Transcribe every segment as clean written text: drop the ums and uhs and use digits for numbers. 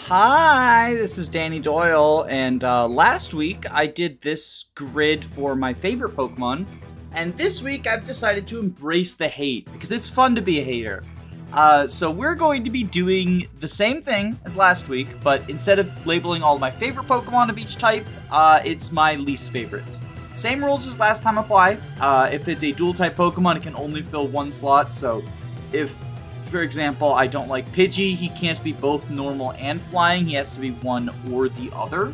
Hi, this is Danny Doyle, and last week I did this grid for my favorite Pokemon, and this week I've decided to embrace the hate, because it's fun to be a hater. So we're going to be doing the same thing as last week, but instead of labeling all of my favorite Pokemon of each type, it's my least favorites. Same rules as last time apply. If it's a dual-type Pokemon, it can only fill one slot, so if, for example, I don't like Pidgey, he can't be both normal and flying, he has to be one or the other.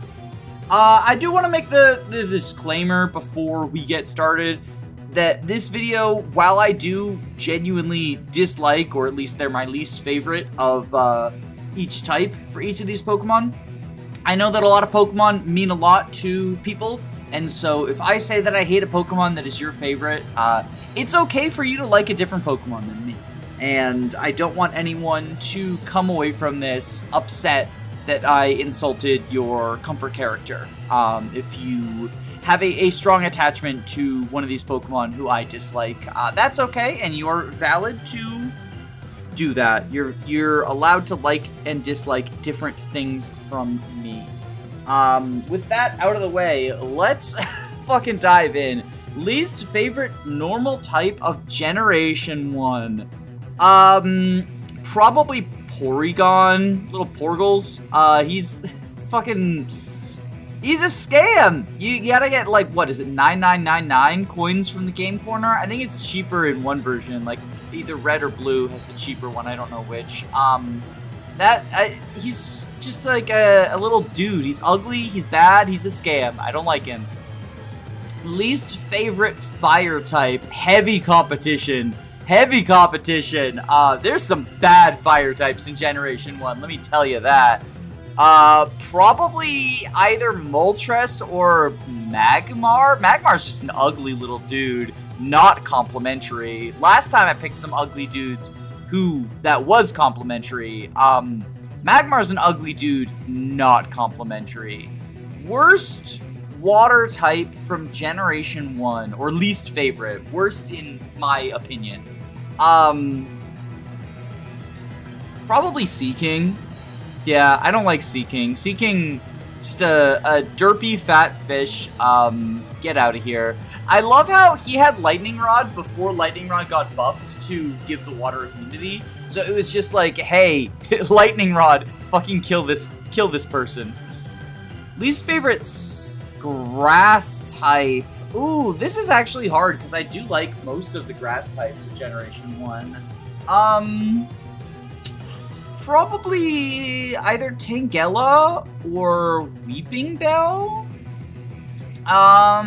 I do want to make the disclaimer before we get started that this video, while I do genuinely dislike, or at least they're my least favorite of each type for each of these Pokemon, I know that a lot of Pokemon mean a lot to people, and so if I say that I hate a Pokemon that is your favorite, it's okay for you to like a different Pokemon than me. And I don't want anyone to come away from this upset that I insulted your comfort character. If you have a strong attachment to one of these Pokemon who I dislike, that's okay, and you're valid to do that. You're allowed to like and dislike different things from me. With that out of the way, let's fucking dive in. Least favorite normal type of Generation 1. Probably Porygon, little Porgles. He's fucking, he's a scam. You gotta get, like, what is it, 9999 coins from the game corner? I think it's cheaper in one version, like, either red or blue has the cheaper one, I don't know which. He's just like a little dude. He's ugly, he's bad, he's a scam. I don't like him. Least favorite fire type, heavy competition. Heavy competition. There's some bad fire types in Generation 1, let me tell you that. Probably either Moltres or Magmar. Magmar's just an ugly little dude, not complimentary. Last time I picked some ugly dudes that was complimentary. Magmar's an ugly dude, not complimentary. Worst water type from Generation 1, or least favorite. Worst in my opinion. Probably Seaking. Yeah, I don't like Seaking. Seaking, just a derpy fat fish. Get out of here. I love how he had Lightning Rod before Lightning Rod got buffed to give the water immunity. So it was just like, hey, Lightning Rod, fucking kill this person. Least favorites, grass type. Ooh, this is actually hard because I do like most of the grass types of Generation 1. Probably either Tangela or Weeping Bell. I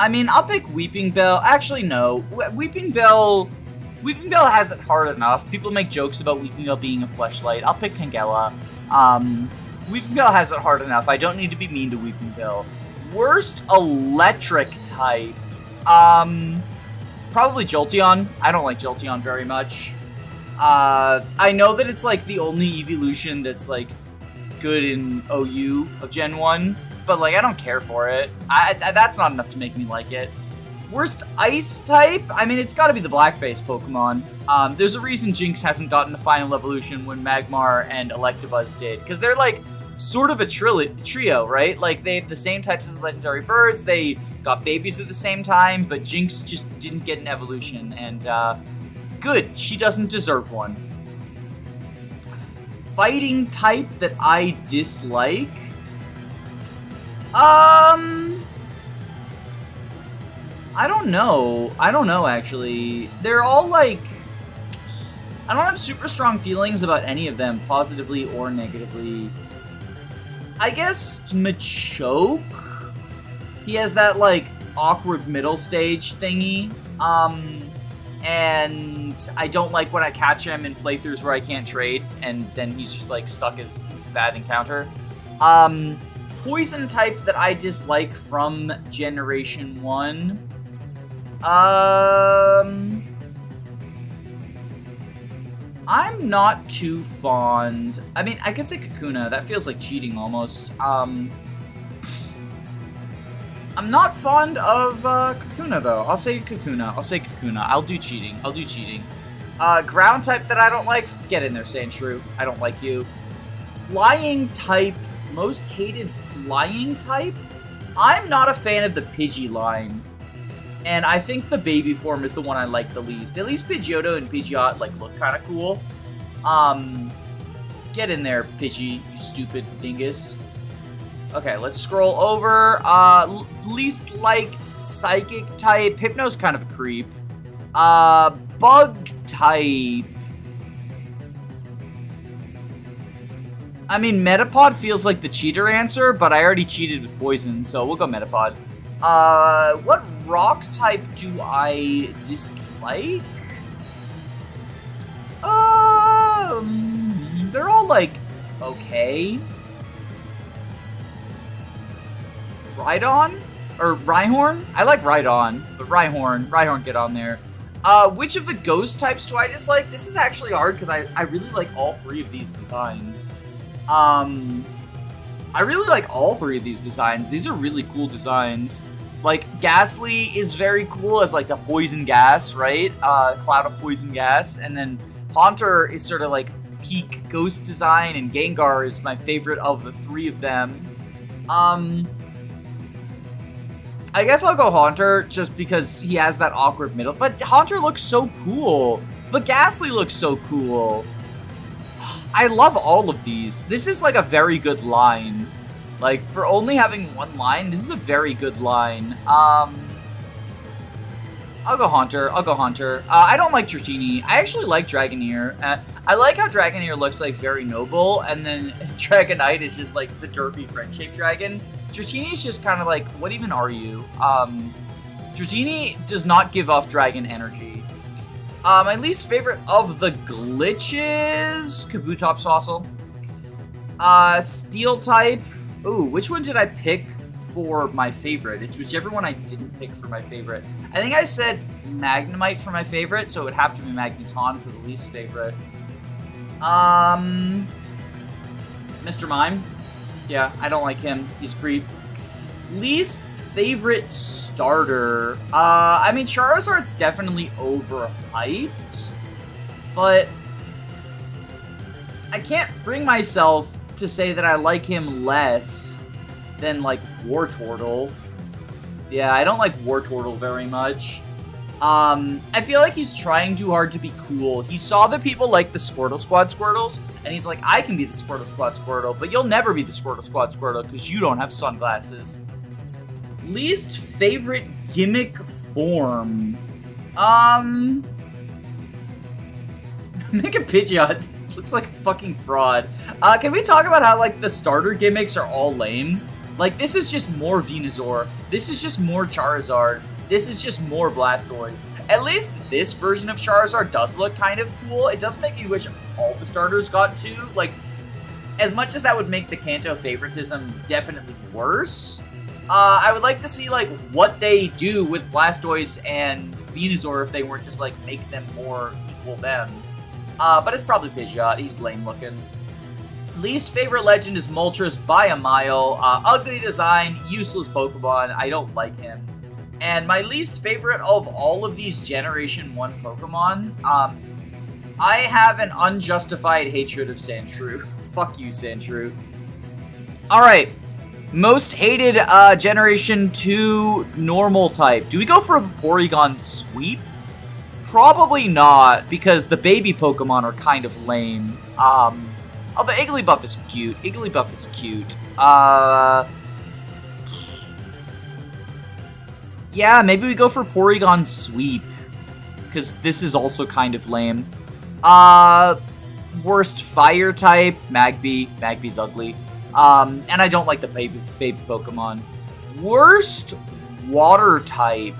mean, I'll pick Weeping Bell. Actually, no. Weeping Bell has it hard enough. People make jokes about Weeping Bell being a fleshlight. I'll pick Tangela. Weeping Bell has it hard enough. I don't need to be mean to Weeping Bell. Worst electric type. Probably Jolteon. I don't like Jolteon very much. I know that it's like the only evolution that's like good in OU of Gen 1, but like I don't care for it. That's not enough to make me like it. Worst ice type? I mean, it's gotta be the Blackface Pokemon. There's a reason Jinx hasn't gotten a final evolution when Magmar and Electabuzz did, because they're like sort of a trio, right? Like, they have the same types as the legendary birds, they got babies at the same time, but Jinx just didn't get an evolution, and good, she doesn't deserve one. Fighting type that I dislike? I don't know, actually. They're all, like, I don't have super strong feelings about any of them, positively or negatively. I guess Machoke? He has that, like, awkward middle stage thingy. And I don't like when I catch him in playthroughs where I can't trade, and then he's just, like, stuck as a bad encounter. Poison type that I dislike from Generation 1. I'm not too fond. I mean, I could say Kakuna. That feels like cheating almost. I'm not fond of Kakuna, though. I'll say Kakuna. I'll do cheating. Ground type that I don't like, get in there, Sandshrew. I don't like you. Flying type, most hated flying type? I'm not a fan of the Pidgey line. And I think the baby form is the one I like the least. At least Pidgeotto and Pidgeot, like, look kind of cool. Get in there, Pidgey, you stupid dingus. Okay, let's scroll over. Least liked psychic type. Hypno's kind of a creep. Bug type. I mean, Metapod feels like the cheater answer, but I already cheated with poison, so we'll go Metapod. What rock type do I dislike? They're all, like, okay. Rhydon? Or Rhyhorn? I like Rhydon, but Rhyhorn, get on there. Which of the ghost types do I dislike? This is actually hard, because I really like all three of these designs. I really like all three of these designs. These are really cool designs. Like, Ghastly is very cool as, like, a poison gas, right? Cloud of poison gas. And then Haunter is sort of, like, peak ghost design, and Gengar is my favorite of the three of them. I guess I'll go Haunter, just because he has that awkward middle. But Haunter looks so cool. But Ghastly looks so cool. I love all of these. This is, like, a very good line. Like, for only having one line, this is a very good line. I'll go Haunter. I don't like Dratini. I actually like Dragoneer. I like how Dragoneer looks, like, very noble, and then Dragonite is just, like, the derpy friend-shaped dragon. Dratini is just kind of like, what even are you? Dratini does not give off dragon energy. My least favorite of the glitches, Kabutops Fossil. Steel type. Ooh, which one did I pick for my favorite? It's whichever one I didn't pick for my favorite. I think I said Magnemite for my favorite, so it would have to be Magneton for the least favorite. Mr. Mime. Yeah, I don't like him. He's creep. Least favorite starter. I mean, Charizard's definitely overhyped, but I can't bring myself to say that I like him less than, like, Wartortle. Yeah, I don't like Wartortle very much. I feel like he's trying too hard to be cool. He saw that people like the Squirtle Squad Squirtles, and he's like, I can be the Squirtle Squad Squirtle, but you'll never be the Squirtle Squad Squirtle because you don't have sunglasses. Least favorite gimmick form. Make a Pidgeot. Looks like a fucking fraud. Can we talk about how, like, the starter gimmicks are all lame? Like, this is just more Venusaur. This is just more Charizard. This is just more Blastoise. At least this version of Charizard does look kind of cool. It does make me wish all the starters got to. Like, as much as that would make the Kanto favoritism definitely worse, I would like to see, like, what they do with Blastoise and Venusaur if they weren't just, like, make them more equal them. But it's probably Pidgeot. He's lame looking. Least favorite legend is Moltres by a mile. Ugly design, useless Pokemon. I don't like him. And my least favorite of all of these Generation 1 Pokemon, I have an unjustified hatred of Sandshrew. Fuck you, Sandshrew. Alright. Most hated Generation 2 normal type. Do we go for a Porygon Sweep? Probably not, because the baby Pokemon are kind of lame. Although Igglybuff is cute. Yeah, maybe we go for Porygon Sweep, because this is also kind of lame. Worst fire type, Magby. Magby's ugly. And I don't like the baby Pokemon. Worst water type.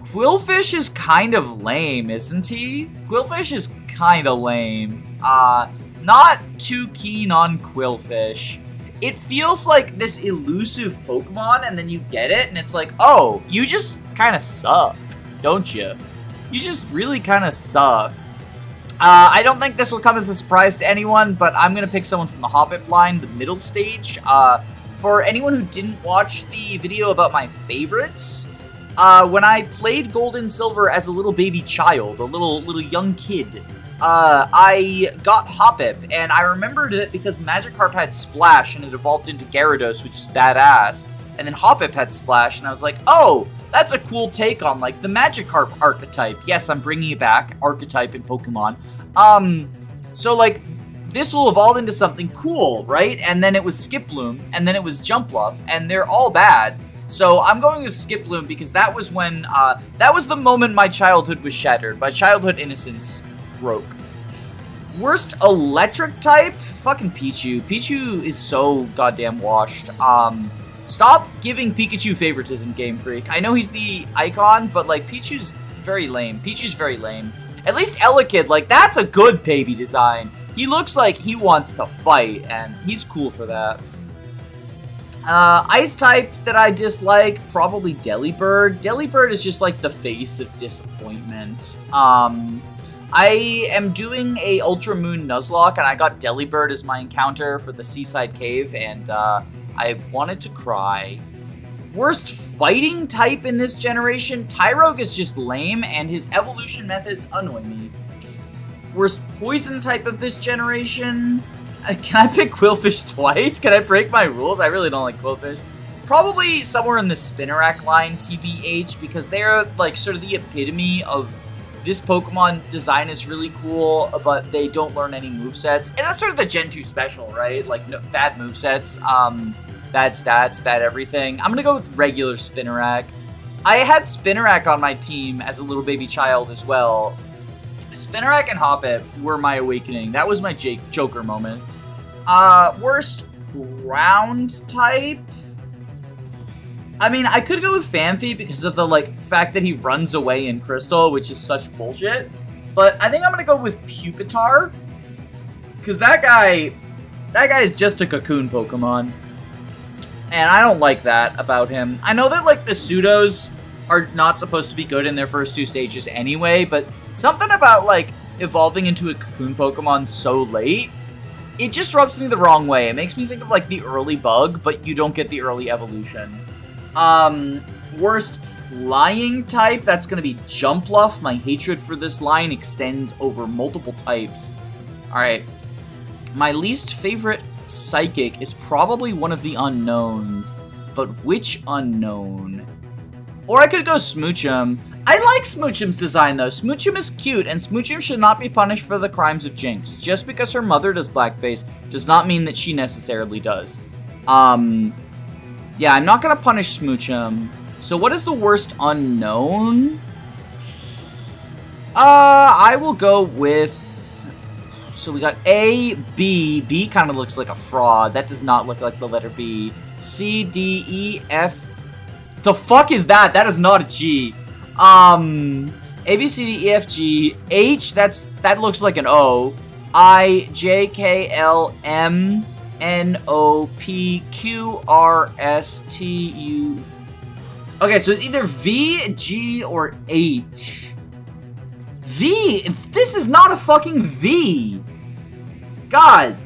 Quillfish is kind of lame, isn't he? Quillfish is kind of lame. Not too keen on Quillfish. It feels like this elusive Pokemon, and then you get it, and it's like, oh, you just kind of suck, don't you? You just really kind of suck. I don't think this will come as a surprise to anyone, but I'm going to pick someone from the Hobbit line, the middle stage. For anyone who didn't watch the video about my favorites, when I played Gold and Silver as a little baby child, a little young kid, I got Hoppip, and I remembered it because Magikarp had Splash, and it evolved into Gyarados, which is badass. And then Hoppip had Splash, and I was like, oh, that's a cool take on, like, the Magikarp archetype. Yes, I'm bringing it back, archetype in Pokemon. So, like, this will evolve into something cool, right? And then it was Skiploom, and then it was Jumpluff, and they're all bad. So I'm going with Skiploom because that was when, that was the moment my childhood was shattered. My childhood innocence broke. Worst electric type? Fucking Pichu. Pichu is so goddamn washed. Stop giving Pikachu favoritism, Game Freak. I know he's the icon, but, like, Pichu's very lame. Pichu's very lame. At least Elekid, like, that's a good baby design. He looks like he wants to fight, and he's cool for that. Ice type that I dislike, probably Delibird. Delibird is just, like, the face of disappointment. I am doing a Ultra Moon Nuzlocke, and I got Delibird as my encounter for the Seaside Cave, and, I wanted to cry. Worst fighting type in this generation? Tyrogue is just lame, and his evolution methods annoy me. Worst poison type of this generation? Can I pick Quillfish twice? Can I break my rules? I really don't like Quillfish. Probably somewhere in the Spinarak line, TBH, because they're, like, sort of the epitome of this Pokemon design is really cool, but they don't learn any movesets. And that's sort of the Gen 2 special, right? Like, no, bad movesets, bad stats, bad everything. I'm gonna go with regular Spinarak. I had Spinarak on my team as a little baby child as well. Spinarak and Hoppip were my awakening. That was my Joker moment. Worst ground type? I mean, I could go with Phanpy because of the, like, fact that he runs away in Crystal, which is such bullshit. But I think I'm gonna go with Pupitar. Because that guy is just a cocoon Pokemon. And I don't like that about him. I know that, like, the pseudos are not supposed to be good in their first two stages anyway, but something about, like, evolving into a cocoon Pokemon so late, it just rubs me the wrong way. It makes me think of, like, the early bug, but you don't get the early evolution. Worst flying type, that's gonna be Jumpluff. My hatred for this line extends over multiple types. Alright. My least favorite Psychic is probably one of the unknowns, but which unknown? Or I could go Smoochum. I like Smoochum's design, though. Smoochum is cute, and Smoochum should not be punished for the crimes of Jinx. Just because her mother does blackface does not mean that she necessarily does. Yeah, I'm not gonna punish Smoochum. So what is the worst unknown? I will go with... So we got A, B. B kind of looks like a fraud. That does not look like the letter B. C, D, E, F. The fuck is that? That is not a G. A, B, C, D, E, F, G. H, that looks like an O. I, J, K, L, M, N, O, P, Q, R, S, T, U. Okay, so it's either V, G, or H. V? This is not a fucking V. God.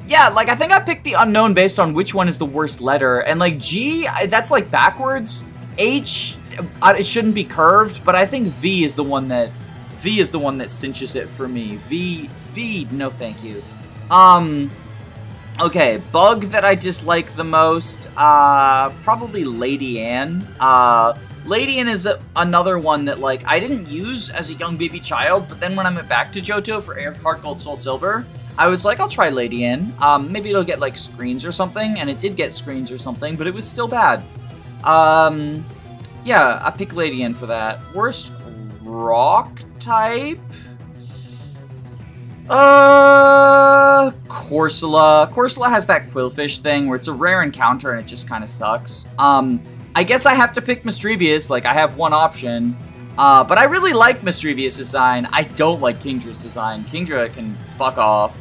Yeah, like, I think I picked the unknown based on which one is the worst letter. And, like, G, that's, like, backwards. H, it shouldn't be curved, but I think V is the one that cinches it for me. V, no thank you. Okay, bug that I dislike the most, probably Lady Anne. Lady Anne is another one that, like, I didn't use as a young baby child, but then when I went back to Johto for Heart Gold Soul Silver, I was like, I'll try Lady Anne. Maybe it'll get, like, screens or something, and it did get screens or something, but it was still bad. Yeah, I pick Lady Anne for that. Worst rock type? Corsola. Corsola has that Quillfish thing where it's a rare encounter and it just kind of sucks. I guess I have to pick Misdreavus, like, I have one option. But I really like Misdreavus' design. I don't like Kingdra's design. Kingdra can fuck off.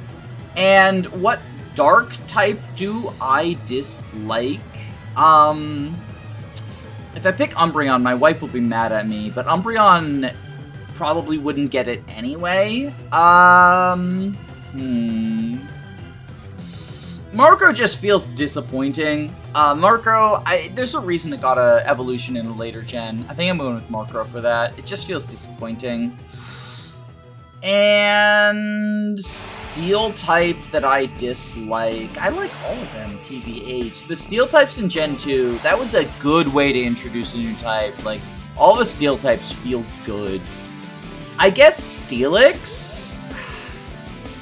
And what dark type do I dislike? If I pick Umbreon, my wife will be mad at me, but Umbreon probably wouldn't get it anyway. Marco just feels disappointing. Murkrow, there's a reason it got a evolution in a later gen. I think I'm going with Murkrow for that. It just feels disappointing. And Steel type that I dislike. I like all of them, TBH. The Steel types in Gen 2, that was a good way to introduce a new type. Like, all the Steel types feel good. I guess Steelix?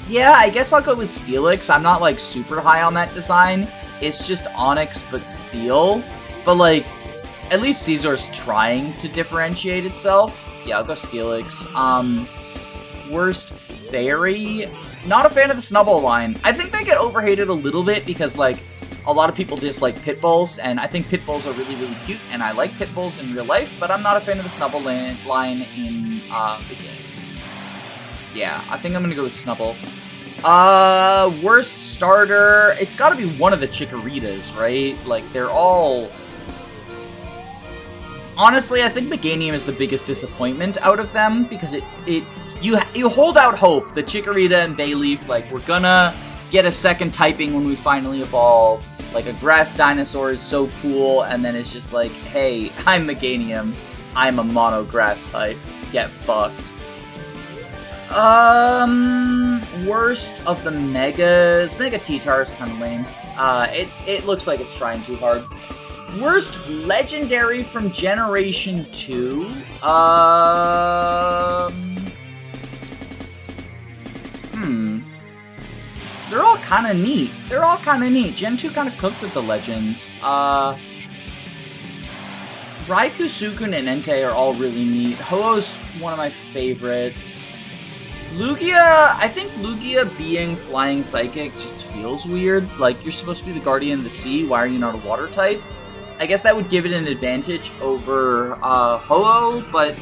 Yeah, I guess I'll go with Steelix. I'm not, like, super high on that design. It's just Onyx, but Steel. But, like, at least Caesar's trying to differentiate itself. Yeah, I'll go Steelix. Worst Fairy? Not a fan of the Snubbull line. I think they get overhated a little bit because, like, a lot of people dislike Pitbulls, and I think Pitbulls are really, really cute, and I like Pitbulls in real life, but I'm not a fan of the Snubbull line in the game. Yeah, I think I'm gonna go with Snubbull. Worst starter? It's gotta be one of the Chikorritas, right? Like, they're all... Honestly, I think Meganium is the biggest disappointment out of them, because you hold out hope. The Chikorita and Bayleaf, like, we're gonna get a second typing when we finally evolve. Like, a grass dinosaur is so cool, and then it's just like, hey, I'm Meganium. I'm a mono grass type. Get fucked. Worst of the Megas. Mega T-Tar is kind of lame. It looks like it's trying too hard. Worst legendary from Generation 2. They're all kind of neat. Gen 2 kind of cooked with the legends. Raikou, Suicune, and Entei are all really neat. Ho-Oh's one of my favorites. Lugia, I think Lugia being Flying Psychic just feels weird. Like, you're supposed to be the Guardian of the Sea. Why are you not a Water type? I guess that would give it an advantage over Ho-Oh, but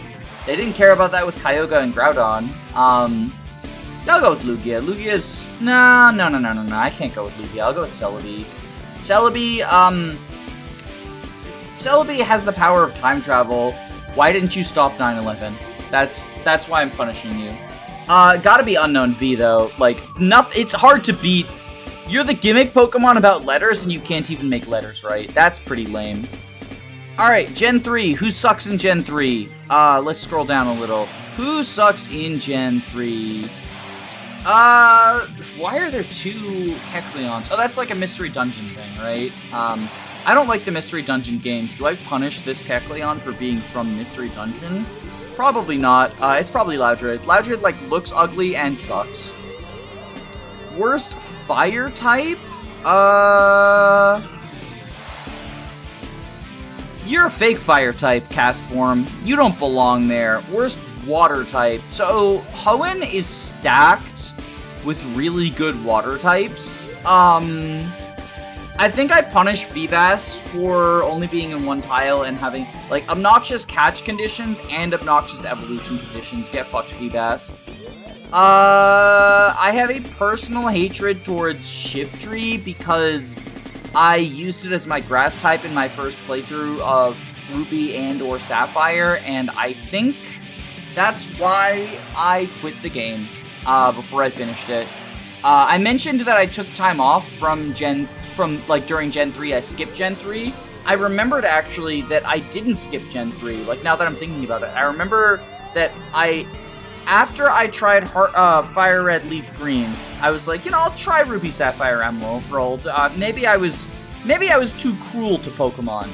they didn't care about that with Kyogre and Groudon. I'll go with Lugia. Lugia's... No. I can't go with Lugia. I'll go with Celebi. Celebi has the power of time travel. Why didn't you stop 9/11? That's why I'm punishing you. Gotta be Unknown V, though. Like, it's hard to beat. You're the gimmick Pokemon about letters, and you can't even make letters right. That's pretty lame. Alright, Gen 3. Who sucks in Gen 3? Let's scroll down a little. Who sucks in Gen 3? Why are there two Kecleons? Oh, that's like a Mystery Dungeon thing, right? I don't like the Mystery Dungeon games. Do I punish this Kecleon for being from Mystery Dungeon? Probably not. It's probably Loudred. Loudred, like, looks ugly and sucks. Worst Fire type? You're a fake Fire type, Cast Form. You don't belong there. Worst Water type. So, Hoenn is stacked with really good water types. I think I punish Feebas for only being in one tile and having, like, obnoxious catch conditions and obnoxious evolution conditions. Get fucked, Feebas. I have a personal hatred towards Shiftry because I used it as my grass type in my first playthrough of Ruby and or Sapphire, and I think that's why I quit the game before I finished it. I mentioned that I took time off during Gen 3, I skipped Gen 3. I remembered actually that I didn't skip Gen 3, like now that I'm thinking about it. I remember that after I tried Fire Red, Leaf Green, I was like, I'll try Ruby, Sapphire, Emerald. Maybe I was too cruel to Pokemon.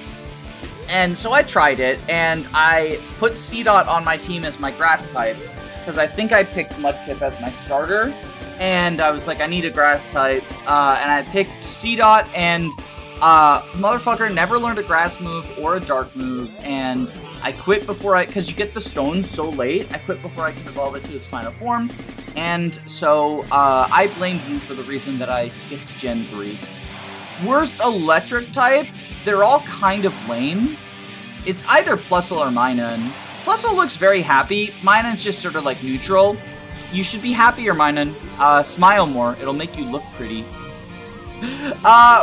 And so I tried it, and I put Seedot on my team as my grass type, because I think I picked Mudkip as my starter, and I was like, I need a grass type, and I picked Seedot, and motherfucker never learned a grass move or a dark move, and I quit because you get the stones so late, I quit before I could evolve it to its final form, and so I blamed you for the reason that I skipped Gen 3. Worst electric type? They're all kind of lame. It's either Plusle or Minun. Plusle looks very happy. Minun's just sort of like neutral. You should be happier, Minun. Smile more. It'll make you look pretty.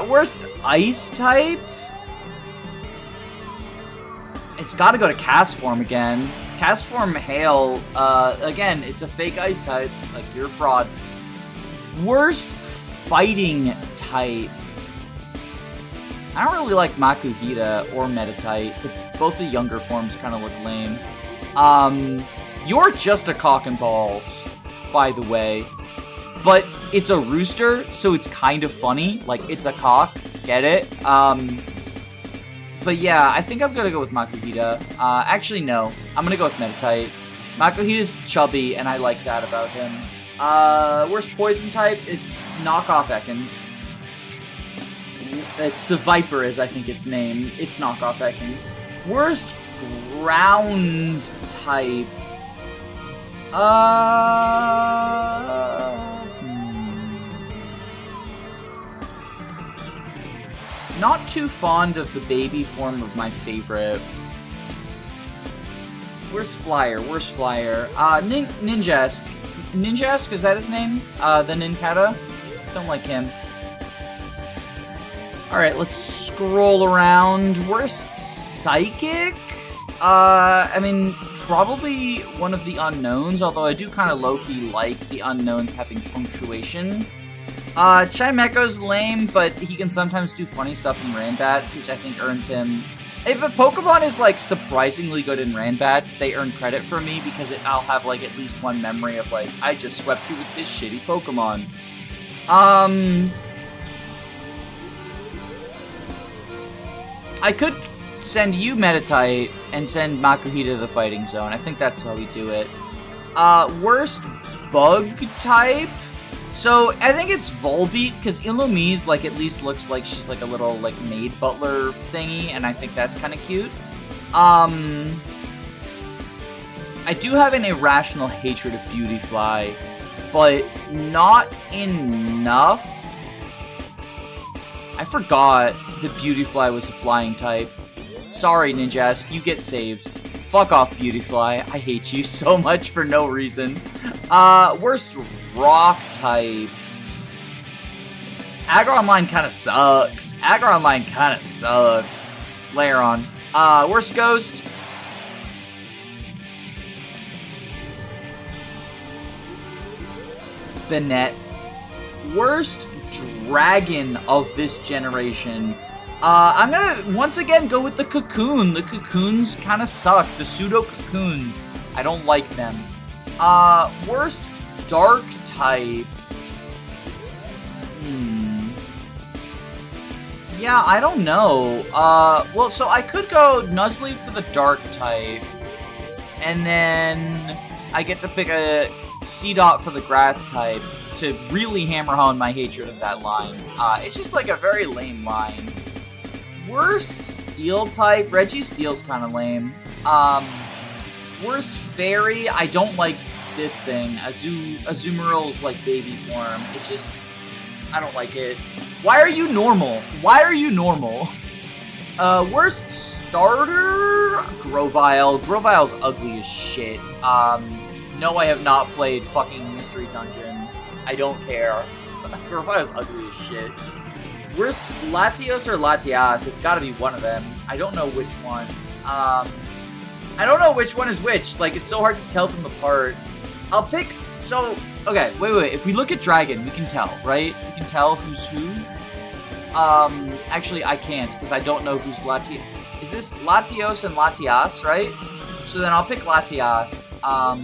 Worst ice type? It's gotta go to Cast Form again. Cast Form Hail, again, it's a fake ice type. Like, you're a fraud. Worst fighting type? I don't really like Makuhita or Meditite. Both the younger forms kind of look lame. You're just a cock and balls, by the way. But it's a rooster, so it's kind of funny. Like, it's a cock. Get it? But yeah, I think I'm gonna go with Makuhita. Actually, no. I'm gonna go with Meditite. Makuhita's chubby, and I like that about him. Worst poison type? It's knockoff Ekans. It's Seviper, I think its name. It's knockoff Ekans. Worst ground type? Not too fond of the baby form of my favorite. Worst flyer? Ninjask. Ninjask, is that his name? The Ninkata? Don't like him. Alright, let's scroll around. Worst psychic? I mean, probably one of the unknowns, although I do kind of low-key like the unknowns having punctuation. Chimeko's lame, but he can sometimes do funny stuff in Ranbats, which I think earns him... If a Pokemon is, like, surprisingly good in Ranbats, they earn credit from me, because I'll have, like, at least one memory of, like, I just swept you with this shitty Pokemon. I could send you Meditite and send Makuhita to the Fighting Zone. I think that's how we do it. Worst bug type? So, I think it's Volbeat, because Illumise, like, at least looks like she's, like, a little, like, maid butler thingy, and I think that's kind of cute. I do have an irrational hatred of Beautyfly, but not enough. I forgot that Beautyfly was a flying type. Sorry, Ninjask, you get saved. Fuck off, Beautyfly. I hate you so much for no reason. Worst rock type. Aggron kind of sucks. Lairon. Worst ghost. Banette. Worst dragon of this generation. I'm gonna once again go with the Cocoon. The Cocoons kind of suck. The pseudo Cocoons. I don't like them. Worst dark type. Yeah, I don't know. Well, so I could go Nuzleaf for the dark type, and then I get to pick a Seedot for the grass type to really hammer home my hatred of that line. It's just like a very lame line. Worst steel type? Registeel's kind of lame. Worst fairy? I don't like this thing. Azumarill's like baby form. It's just, I don't like it. Why are you normal? Worst starter? Grovyle. Grovile's ugly as shit. No, I have not played fucking Mystery Dungeon. I don't care. Grovile's ugly as shit. Worst Latios or Latias? It's gotta be one of them. I don't know which one. I don't know which one is which. Like, it's so hard to tell them apart. I'll pick... So, okay, wait. If we look at Dragon, we can tell, right? We can tell who's who. Actually, I can't, because I don't know who's Latios. Is this Latios and Latias, right? So then I'll pick Latias. I'll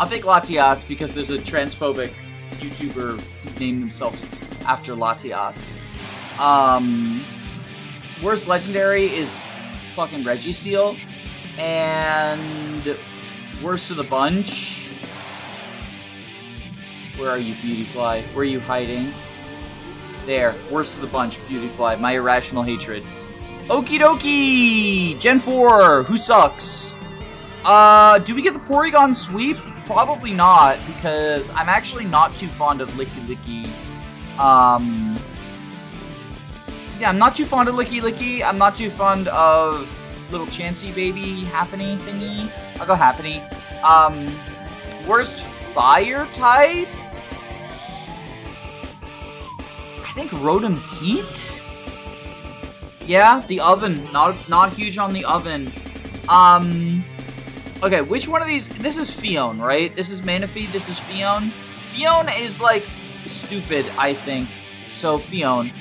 pick Latias because there's a transphobic YouTuber who named themselves after Latias. Worst legendary is fucking Registeel. And worst of the bunch. Where are you, Beautyfly? Where are you hiding? There. Worst of the bunch, Beautyfly. My irrational hatred. Okie dokie! Gen 4. Who sucks? Do we get the Porygon sweep? Probably not, because I'm actually not too fond of Licky Licky. Yeah, I'm not too fond of Licky Licky. I'm not too fond of little Chansey baby Happiny thingy. I'll go Happiny. Worst fire type? I think Rotom Heat? Yeah, the oven. Not huge on the oven. Okay, which one of these? This is Fion, right? This is Manaphy, this is Fion. Fion is, like, stupid, I think. So, Fion.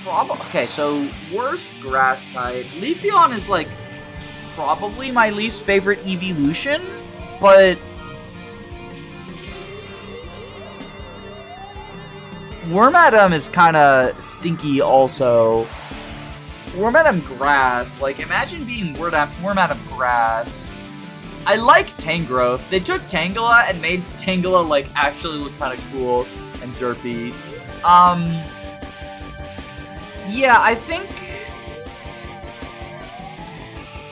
Okay, so worst grass type. Leafeon is like probably my least favorite evolution, but Wormadam is kind of stinky also. Wormadam grass, like imagine being Wormadam grass. I like Tangrowth. They took Tangela and made Tangela like actually look kind of cool and derpy. Yeah, I think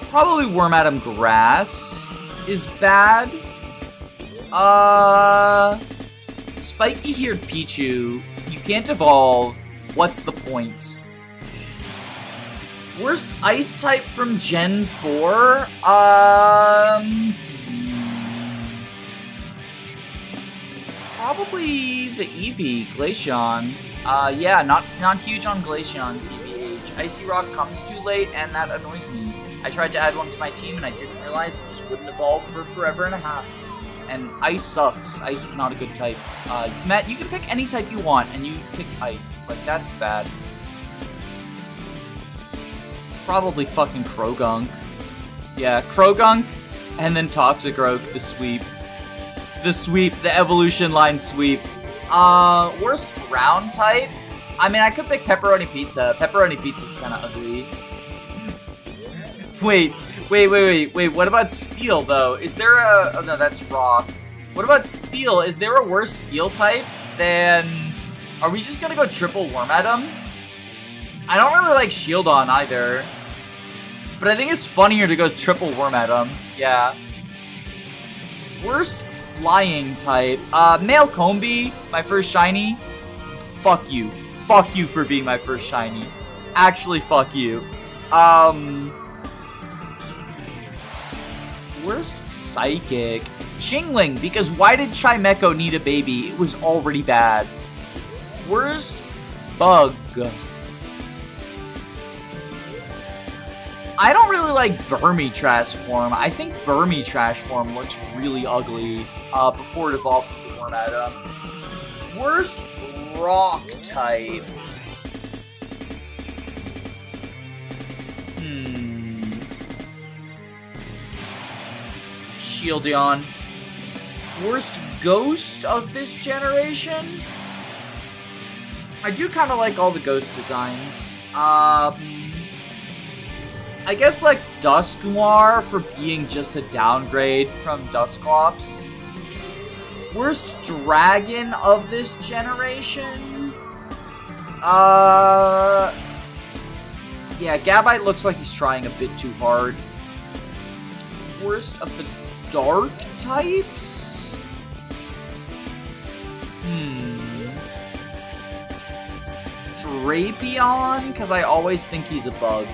probably Wormadam grass is bad. Spiky-haired Pichu, you can't evolve. What's the point? Worst ice type from Gen 4? Probably the Eevee, Glaceon. Yeah, not huge on Glaceon, TBH. Icy Rock comes too late, and that annoys me. I tried to add one to my team, and I didn't realize it just wouldn't evolve for forever and a half. And Ice sucks. Ice is not a good type. Matt, you can pick any type you want, and you picked Ice. Like, that's bad. Probably fucking Krogunk. Yeah, Krogunk, and then Toxicroak, the sweep. The evolution line sweep. Worst ground type? I mean, I could pick Pepperoni Pizza. Pepperoni Pizza's kind of ugly. Wait, what about Steel, though? Is there a... Oh, no, that's Rawk. What about Steel? Is there a worse Steel type than... Are we just gonna go triple Wormadam? I don't really like Shieldon either. But I think it's funnier to go triple Wormadam. Yeah. Worst flying type. Male Combee, my first shiny. Fuck you. Fuck you for being my first shiny. Actually, fuck you. Worst psychic. Chingling, because why did Chimecho need a baby? It was already bad. Worst bug. I don't really like Burmy Transform. I think Burmy Transform looks really ugly before it evolves into Wormadam. Worst rock type. Shieldon. Worst ghost of this generation? I do kind of like all the ghost designs. I guess like Dusknoir for being just a downgrade from Dusclops. Worst dragon of this generation? Yeah, Gabite looks like he's trying a bit too hard. Worst of the dark types? Drapion, because I always think he's a bug.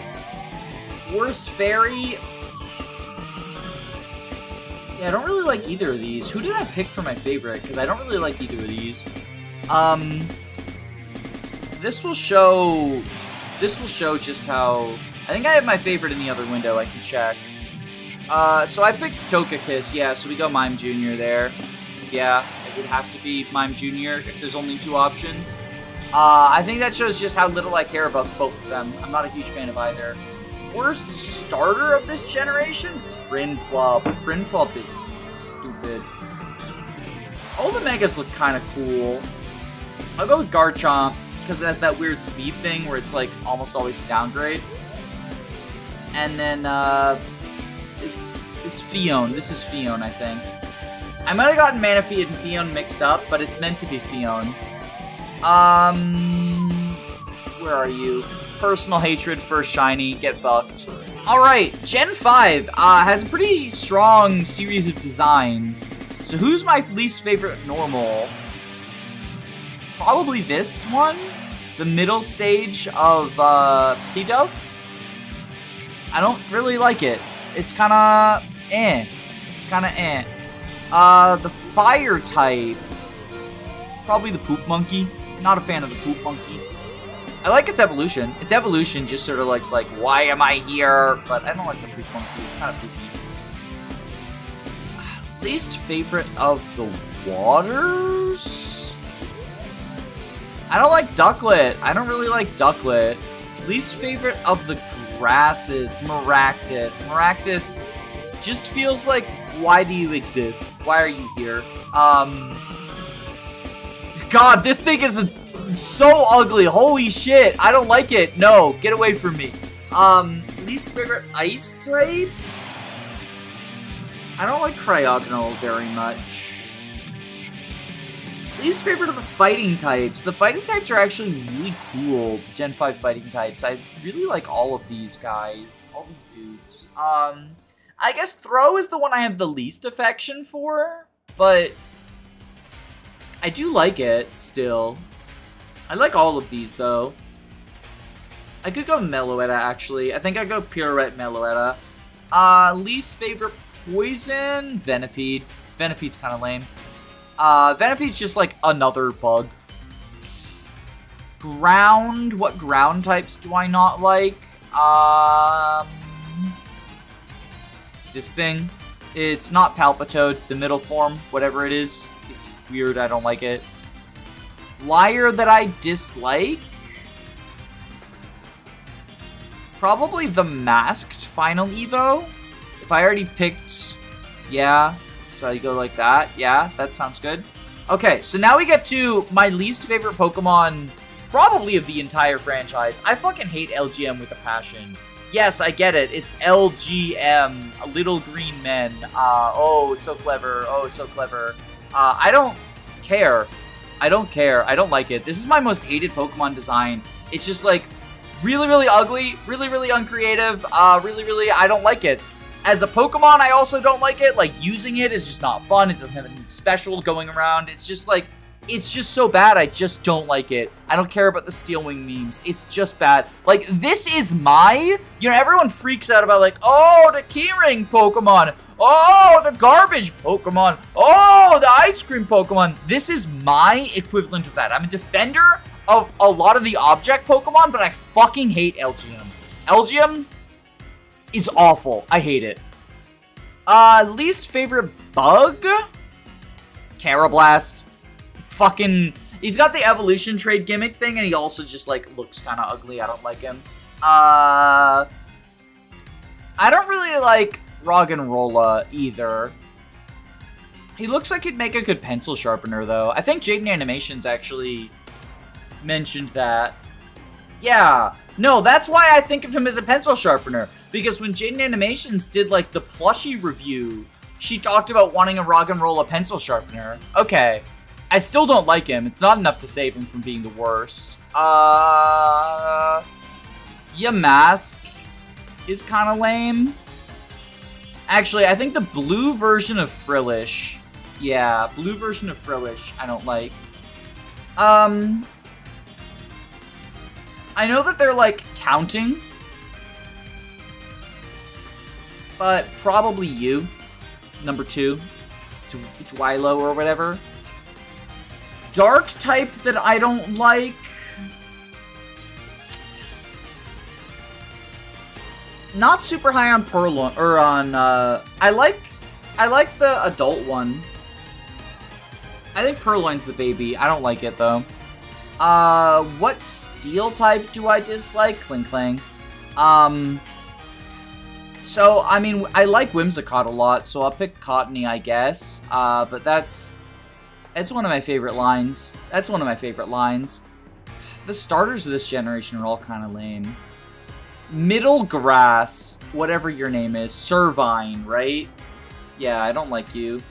Worst fairy? Yeah, I don't really like either of these. Who did I pick for my favorite? Because I don't really like either of these. This will show just how... I think I have my favorite in the other window. I can check. So I picked Togekiss. Yeah, so we go Mime Jr. there. Yeah, it would have to be Mime Jr. if there's only two options. I think that shows just how little I care about both of them. I'm not a huge fan of either. Worst starter of this generation? Prinplup. Prinplup is stupid. All the Megas look kind of cool. I'll go with Garchomp, because it has that weird speed thing where it's like almost always a downgrade. And then, it's Fion. This is Fion, I think. I might have gotten Manaphy and Fion mixed up, but it's meant to be Fion. Where are you? Personal hatred, first shiny, get fucked. Alright, Gen 5 has a pretty strong series of designs. So who's my least favorite normal? Probably this one? The middle stage of Pidove? I don't really like it. It's kinda eh. It's kinda eh. The fire type. Probably the Poop Monkey. Not a fan of the Poop Monkey. I like its evolution. Its evolution just sort of looks like, why am I here? But I don't like the Poop Monkey. It's kind of poopy. Least favorite of the waters? I don't like Ducklet. I don't really like Ducklet. Least favorite of the grasses, Maractus. Maractus just feels like, why do you exist? Why are you here? God, this thing is so ugly. Holy shit. I don't like it. No, get away from me. Least favorite ice type? I don't like Cryogonal very much. Least favorite of the fighting types. The fighting types are actually really cool. The Gen 5 fighting types. I really like all of these guys. All these dudes. I guess Throw is the one I have the least affection for. But I do like it still. I like all of these though. I could go Meloetta actually. I think I'd go Pirouette Meloetta. Least favorite poison? Venipede. Venipede's kind of lame. Venipede's just like another bug. Ground. What ground types do I not like? This thing. It's not Palpitoad. The middle form, whatever it is weird. I don't like it. Flyer that I dislike? Probably the Masked Final Evo. If I already picked... Yeah. So you go like that. Yeah, that sounds good. Okay, so now we get to my least favorite Pokemon, probably of the entire franchise. I fucking hate LGM with a passion. Yes, I get it. It's LGM, Little Green Men. Oh, so clever. Oh, so clever. I don't care. I don't care. I don't like it. This is my most hated Pokemon design. It's just like really, really ugly, really, really uncreative. Really, I don't like it. As a Pokemon, I also don't like it. Like, using it is just not fun. It doesn't have anything special going around. It's just like, it's just so bad. I just don't like it. I don't care about the Steel Wing memes. It's just bad. Like, this is my... You know, everyone freaks out about, like, oh, the Keyring Pokemon. Oh, the garbage Pokemon. Oh, the ice cream Pokemon. This is my equivalent of that. I'm a defender of a lot of the object Pokemon, but I fucking hate LGM. LGM is awful. I hate it. Least favorite bug? Carablast. Fucking... He's got the evolution trade gimmick thing, and he also just, like, looks kind of ugly. I don't like him. I don't really like Roggenrola either. He looks like he'd make a good pencil sharpener, though. I think Jaden Animations actually mentioned that. Yeah. No, that's why I think of him as a pencil sharpener. Because when Jaden Animations did, like, the plushie review, she talked about wanting a Roggenrola pencil sharpener. Okay. I still don't like him. It's not enough to save him from being the worst. Yamask is kind of lame. Actually, I think the blue version of Frillish. Yeah, blue version of Frillish I don't like. I know that they're, like, counting. But probably you. Number 2. Dwylo or whatever. Dark type that I don't like. Not super high on Purloin, or on, I like the adult one. I think Purloin's the baby. I don't like it, though. What steel type do I dislike? Kling Klang. So, I mean, I like Whimsicott a lot, so I'll pick Cottony, I guess. But that's one of my favorite lines. That's one of my favorite lines. The starters of this generation are all kind of lame. Middle Grass, whatever your name is. Servine, right? Yeah, I don't like you.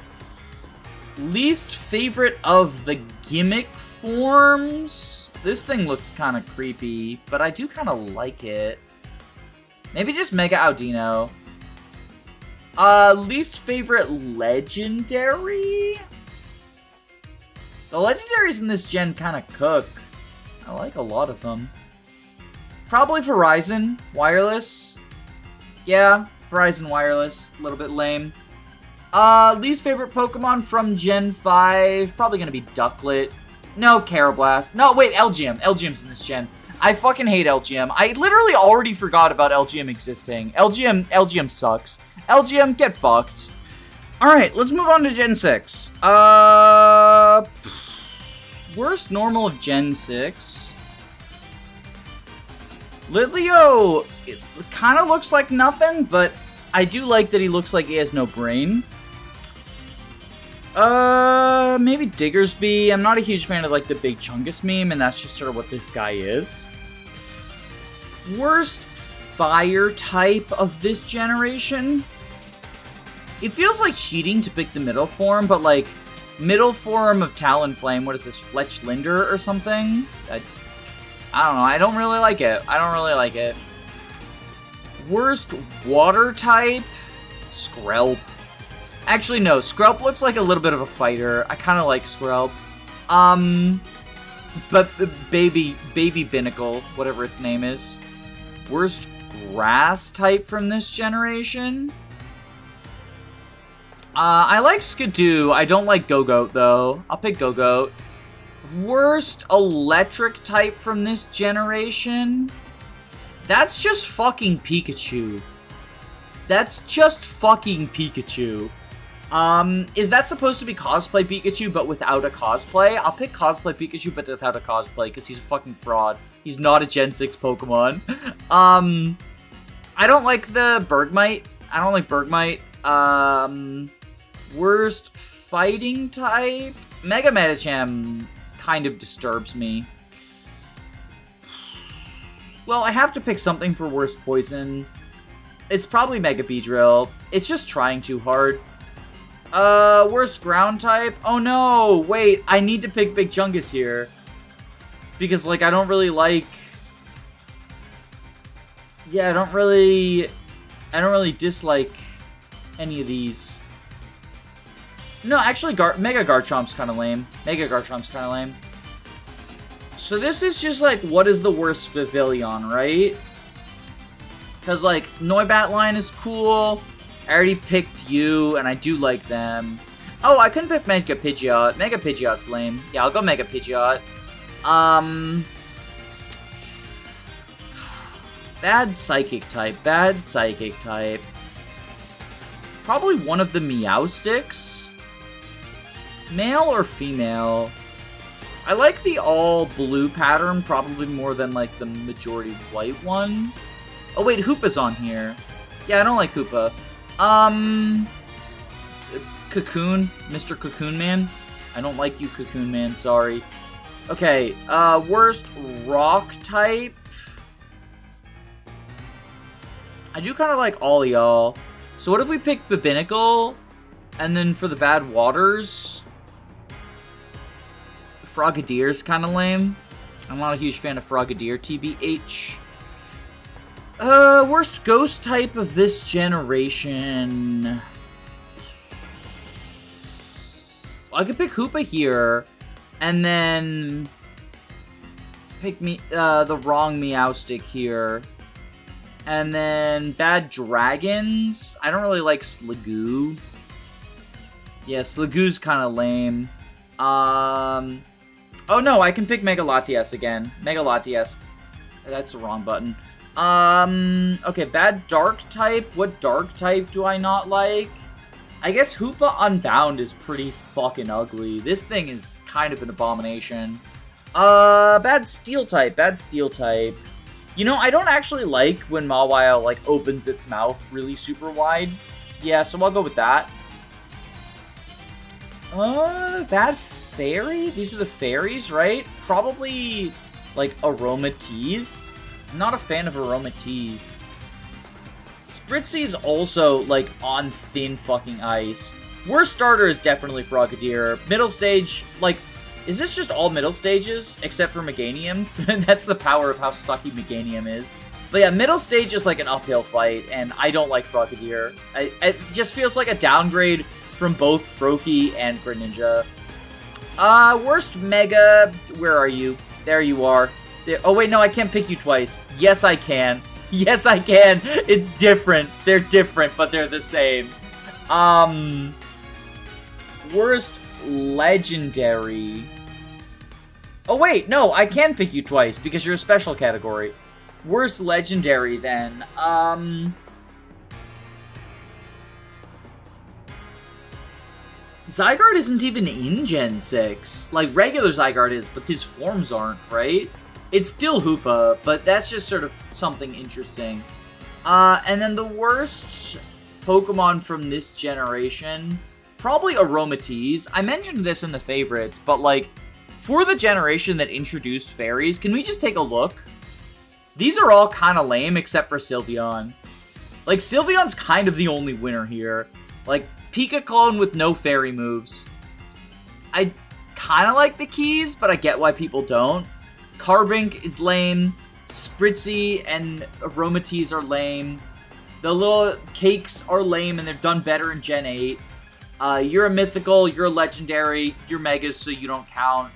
Least favorite of the gimmick forms? This thing looks kind of creepy, but I do kind of like it. Maybe just Mega Audino. Least favorite legendary? The legendaries in this gen kind of cook. I like a lot of them. Probably Verizon Wireless. Yeah, Verizon Wireless. A little bit lame. Least favorite Pokemon from Gen 5. Probably gonna be Ducklet. No, Carablast. No, wait, LGM. LGM's in this gen. I fucking hate LGM. I literally already forgot about LGM existing. LGM sucks. LGM, get fucked. Alright, let's move on to Gen 6. Worst normal of Gen 6. Litleo, it kind of looks like nothing, but I do like that he looks like he has no brain. Maybe Diggersby. I'm not a huge fan of, like, the Big Chungus meme, and that's just sort of what this guy is. Worst fire type of this generation. It feels like cheating to pick the middle form, but, like, middle form of Talonflame, what is this, Fletchlinder or something? I don't know, I don't really like it. I don't really like it. Worst water type? Skrelp. Actually, no, Skrelp looks like a little bit of a fighter. I kind of like Skrelp. But Baby Binnacle, whatever its name is. Worst grass type from this generation? I like Skidoo. I don't like Go-Goat, though. I'll pick Go-Goat. Worst electric type from this generation? That's just fucking Pikachu. That's just fucking Pikachu. Is that supposed to be cosplay Pikachu, but without a cosplay? I'll pick cosplay Pikachu, but without a cosplay, because he's a fucking fraud. He's not a Gen 6 Pokemon. I don't like the Bergmite. I don't like Bergmite. Worst fighting type? Mega Medicham kind of disturbs me. Well, I have to pick something for worst poison. It's probably Mega Beedrill. It's just trying too hard. Worst ground type? Oh no, wait, I need to pick Big Chungus here. Because, like, I don't really like... Yeah, I don't really dislike any of these. No, actually, Mega Garchomp's kind of lame. Mega Garchomp's kind of lame. So this is just, like, what is the worst Vivillon, right? Because, like, Noibat line is cool. I already picked you, and I do like them. Oh, I couldn't pick Mega Pidgeot. Mega Pidgeot's lame. Yeah, I'll go Mega Pidgeot. Bad Psychic type. Bad Psychic type. Probably one of the Meowstics. Male or female? I like the all blue pattern probably more than, like, the majority white one. Oh, wait, Hoopa's on here. Yeah, I don't like Hoopa. Cocoon, Mr. Cocoon Man. I don't like you, Cocoon Man, sorry. Okay, worst rock type. I do kind of like all y'all. So what if we pick Bibinacle, and then for the bad waters, Frogadier's kind of lame. I'm not a huge fan of Frogadier, TBH. Worst ghost type of this generation. I could pick Hoopa here, and then pick the wrong Meowstic here. And then bad dragons. I don't really like Sligoo. Yeah, Sligoo's kind of lame. Oh no, I can pick Mega Latias again. Mega Latias. That's the wrong button. Okay, bad dark type. What dark type do I not like? I guess Hoopa Unbound is pretty fucking ugly. This thing is kind of an abomination. Bad steel type. Bad steel type. You know, I don't actually like when Mawile, like, opens its mouth really super wide. Yeah, so I'll go with that. Bad fairy? These are the fairies, right? Probably, like, Aromatisse. I'm not a fan of Aromatisse. Spritzy's also, like, on thin fucking ice. Worst starter is definitely Frogadier. Middle stage, like, is this just all middle stages, except for Meganium? That's the power of how sucky Meganium is. But yeah, middle stage is like an uphill fight, and I don't like Frogadier. It just feels like a downgrade from both Froakie and Greninja. Worst Mega... Where are you? There you are. There. Oh wait, no, I can't pick you twice. Yes, I can. Yes, I can. It's different. They're different, but they're the same. Worst Legendary... Oh wait, no, I can pick you twice because you're a special category. Worst Legendary then. Zygarde isn't even in Gen 6. Like, regular Zygarde is, but his forms aren't, right? It's still Hoopa, but that's just sort of something interesting. And then the worst Pokemon from this generation, probably Aromatisse. I mentioned this in the favorites, but like, for the generation that introduced fairies, can we just take a look? These are all kind of lame except for Sylveon. Like, Sylveon's kind of the only winner here. Like, Pika Clone with no fairy moves. I kind of like the keys, but I get why people don't. Carbink is lame. Spritzy and Aromatisse are lame. The little cakes are lame, and they're done better in Gen 8. You're a mythical, you're a legendary, you're megas, so you don't count.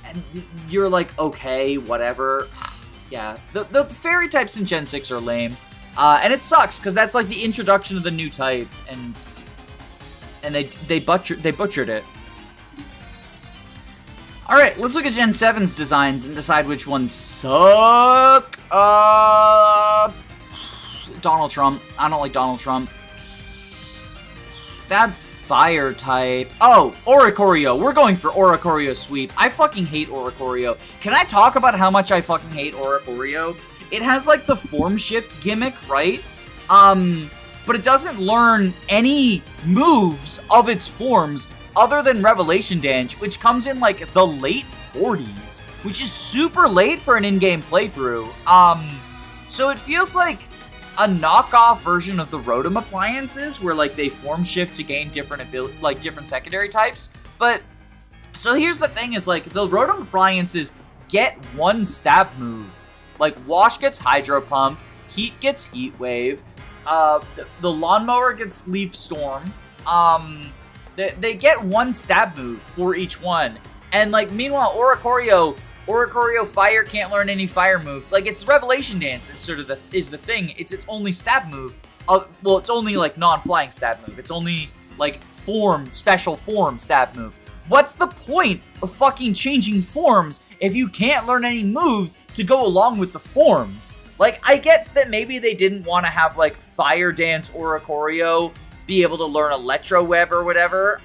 And you're like, okay, whatever. Yeah, the fairy types in Gen 6 are lame. And it sucks, because that's like the introduction of the new type, and they butchered it. Alright, let's look at Gen 7's designs and decide which ones suck. Donald Trump. I don't like Donald Trump. Bad fire type. Oh, Oricorio. We're going for Oricorio sweep. I fucking hate Oricorio. Can I talk about how much I fucking hate Oricorio? It has like the form shift gimmick, right? But it doesn't learn any moves of its forms other than Revelation Dance, which comes in like the late 40s, which is super late for an in-game playthrough. So it feels like a knockoff version of the Rotom appliances, where like they form shift to gain different different secondary types. But so here's the thing: is like the Rotom appliances get one stab move. Like Wash gets Hydro Pump, Heat gets Heat Wave, the Lawnmower gets Leaf Storm. They get one stab move for each one. And, like, meanwhile, Oricorio Fire can't learn any fire moves. Like, its Revelation Dance is sort of the thing. It's its only stab move. Well, it's only, like, non-flying stab move. It's only, like, special form stab move. What's the point of fucking changing forms if you can't learn any moves to go along with the forms? Like, I get that maybe they didn't want to have, like, Fire Dance Oricorio be able to learn Electro Web or whatever,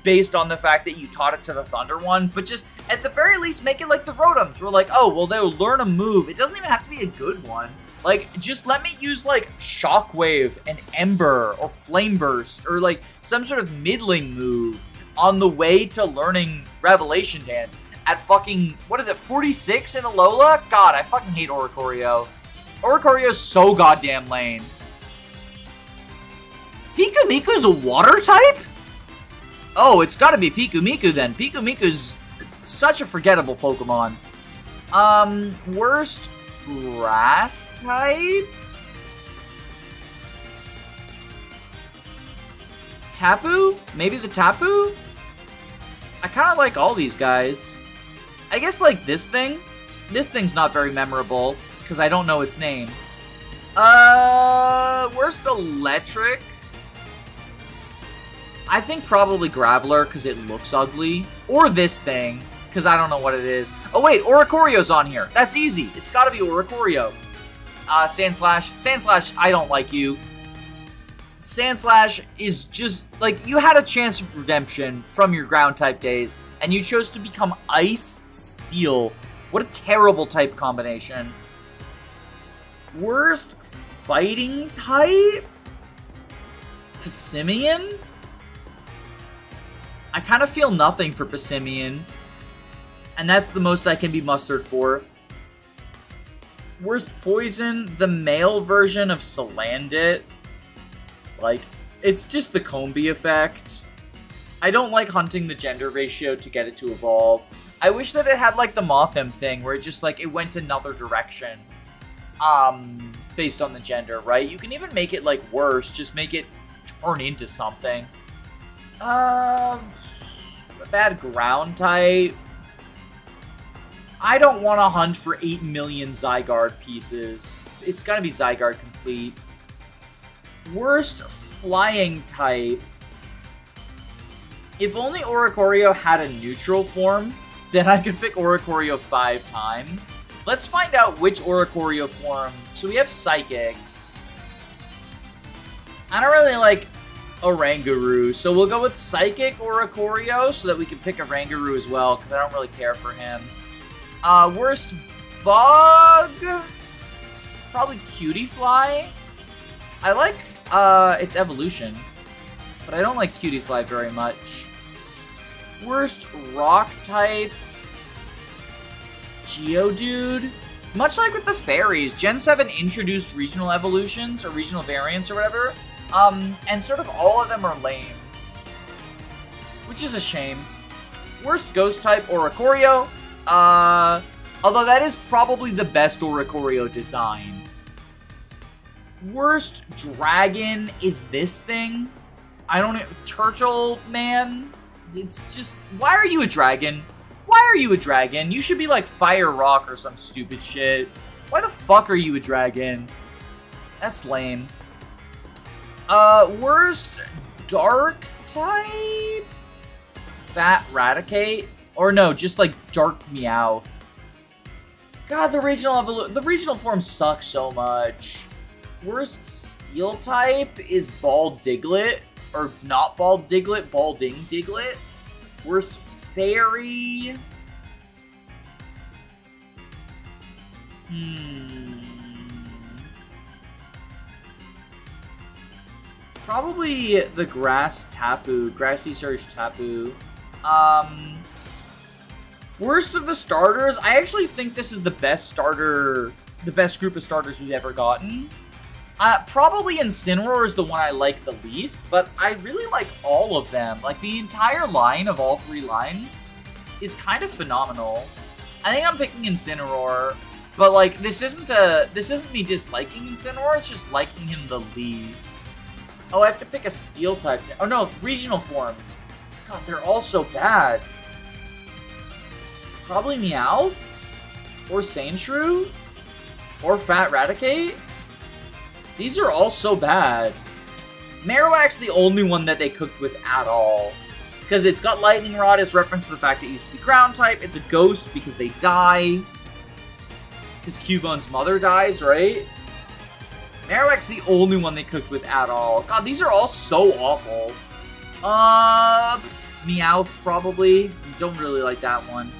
based on the fact that you taught it to the Thunder one, but just, at the very least, make it like the Rotoms. We're like, oh, well, they'll learn a move. It doesn't even have to be a good one. Like, just let me use, like, Shockwave and Ember or Flame Burst or, like, some sort of middling move on the way to learning Revelation Dance at fucking, 46 in Alola? God, I fucking hate Oricorio. Oricorio's so goddamn lame. Piku-Miku's a water type? Oh, it's gotta be Piku-Miku then. Piku-Miku's such a forgettable Pokemon. Worst grass type? Tapu? Maybe the Tapu? I kinda like all these guys. I guess like this thing? This thing's not very memorable, because I don't know its name. Worst electric? I think probably Graveler, because it looks ugly. Or this thing, because I don't know what it is. Oh wait, Oricorio's on here. That's easy. It's gotta be Oricorio. Sandslash. Sandslash, I don't like you. Sandslash is just, like, you had a chance of redemption from your ground-type days, and you chose to become Ice-Steel. What a terrible type combination. Worst fighting type? Passimian? I kind of feel nothing for Passimian, and that's the most I can be mustered for. Worst poison? The male version of Salandit. Like, it's just the Combee effect. I don't like hunting the gender ratio to get it to evolve. I wish that it had, like, the Mothim thing, where it just, like, it went another direction. Based on the gender, right? You can even make it, like, worse. Just make it turn into something. Bad ground type. I don't want to hunt for 8 million Zygarde pieces. It's gotta be Zygarde complete. Worst flying type. If only Oricorio had a neutral form, then I could pick Oricorio 5 times. Let's find out which Oricorio form. So we have Psychics. I don't really like Oranguru. So we'll go with Psychic or Ikorio so that we can pick Oranguru as well, because I don't really care for him. Worst bug? Probably Cutiefly. I like its evolution, but I don't like Cutiefly very much. Worst rock type? Geodude. Much like with the fairies, Gen 7 introduced regional evolutions, or regional variants, or whatever, and sort of all of them are lame. Which is a shame. Worst ghost type, Oricorio. Although that is probably the best Oricorio design. Worst dragon is this thing. I don't know. Turtle Man? It's just... Why are you a dragon? Why are you a dragon? You should be like Fire Rock or some stupid shit. Why the fuck are you a dragon? That's lame. Worst dark type? Fat Raticate? Or no, just like Dark Meowth. God, the regional forms suck so much. Worst steel type is Bald Diglett. Or not Bald Diglett, Balding Diglett. Worst fairy. Probably the Grass Tapu, Grassy Surge Tapu. Worst of the starters, I actually think this is the best starter, the best group of starters we've ever gotten. Probably Incineroar is the one I like the least, but I really like all of them. Like, the entire line of all three lines is kind of phenomenal. I think I'm picking Incineroar, but, like, this isn't me disliking Incineroar, it's just liking him the least. Oh, I have to pick a steel type. Oh, no, regional forms. God, they're all so bad. Probably Meowth? Or Sandshrew? Or Fat Raticate? These are all so bad. Marowak's the only one that they cooked with at all. Because it's got Lightning Rod as reference to the fact that it used to be ground type. It's a ghost because they die. Because Cubone's mother dies, right? Marowak's the only one they cooked with at all. God, these are all so awful. Meowth, probably. Don't really like that one.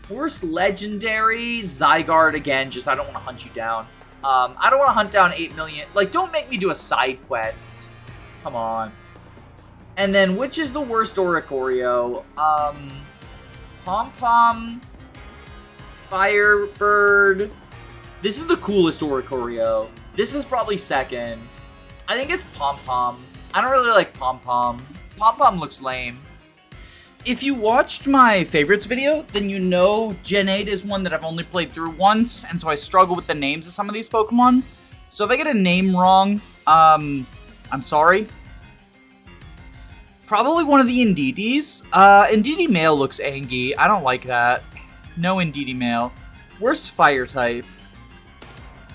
Worst legendary? Zygarde again, just I don't want to hunt you down. I don't want to hunt down 8 million. Like, don't make me do a side quest. Come on. And then, which is the worst Oricorio? Pom-Pom, Firebird. This is the coolest Oricorio. This is probably second. I think it's Pom-Pom. I don't really like Pom-Pom. Pom-Pom looks lame. If you watched my favorites video, then you know Gen 8 is one that I've only played through once, and so I struggle with the names of some of these Pokemon. So if I get a name wrong, I'm sorry. Probably one of the Indidis. Indidi Male looks Angie. I don't like that. No Indidi Male. Worst fire type.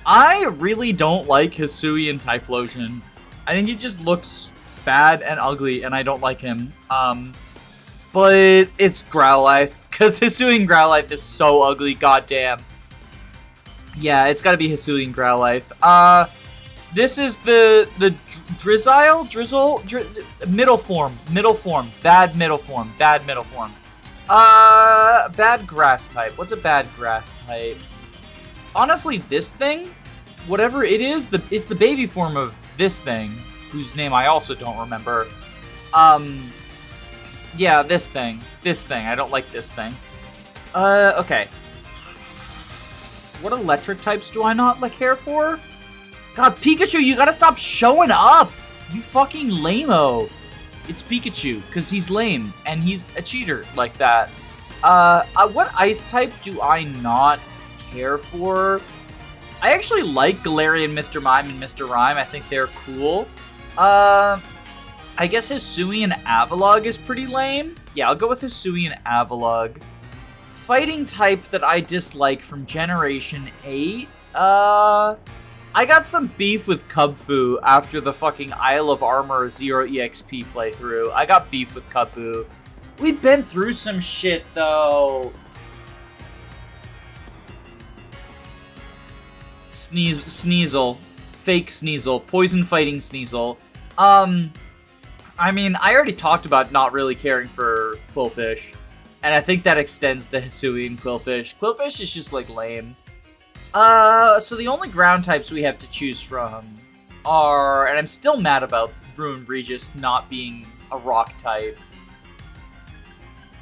I really don't like Hisuian Typhlosion. I think he just looks bad and ugly, and I don't like him. But it's Growlithe, because Hisuian Growlithe is so ugly, goddamn. Yeah, it's gotta be Hisuian Growlithe. This is the Drizzle, middle form, bad middle form. Bad grass type. What's a bad grass type? Honestly, this thing, whatever it is, it's the baby form of this thing, whose name I also don't remember. Yeah, this thing. I don't like this thing. Okay. What electric types do I not care for? God, Pikachu, you gotta stop showing up! You fucking lame-o. It's Pikachu, because he's lame, and he's a cheater like that. What ice type do I not care for? I actually like Galarian, Mr. Mime, and Mr. Rhyme. I think they're cool. I guess Hisuian Avalugg is pretty lame. Yeah, I'll go with Hisuian Avalugg. Fighting type that I dislike from Generation 8? I got some beef with Kubfu after the fucking Isle of Armor 0 EXP playthrough. I got beef with Kubfu. We've been through some shit, though. Sneasel. fake Sneasel, poison fighting Sneasel. I mean, I already talked about not really caring for Quillfish, and I think that extends to Hisui and Quillfish. Quillfish is just, like, lame. So the only ground types we have to choose from are, and I'm still mad about Ruined Regis not being a rock type.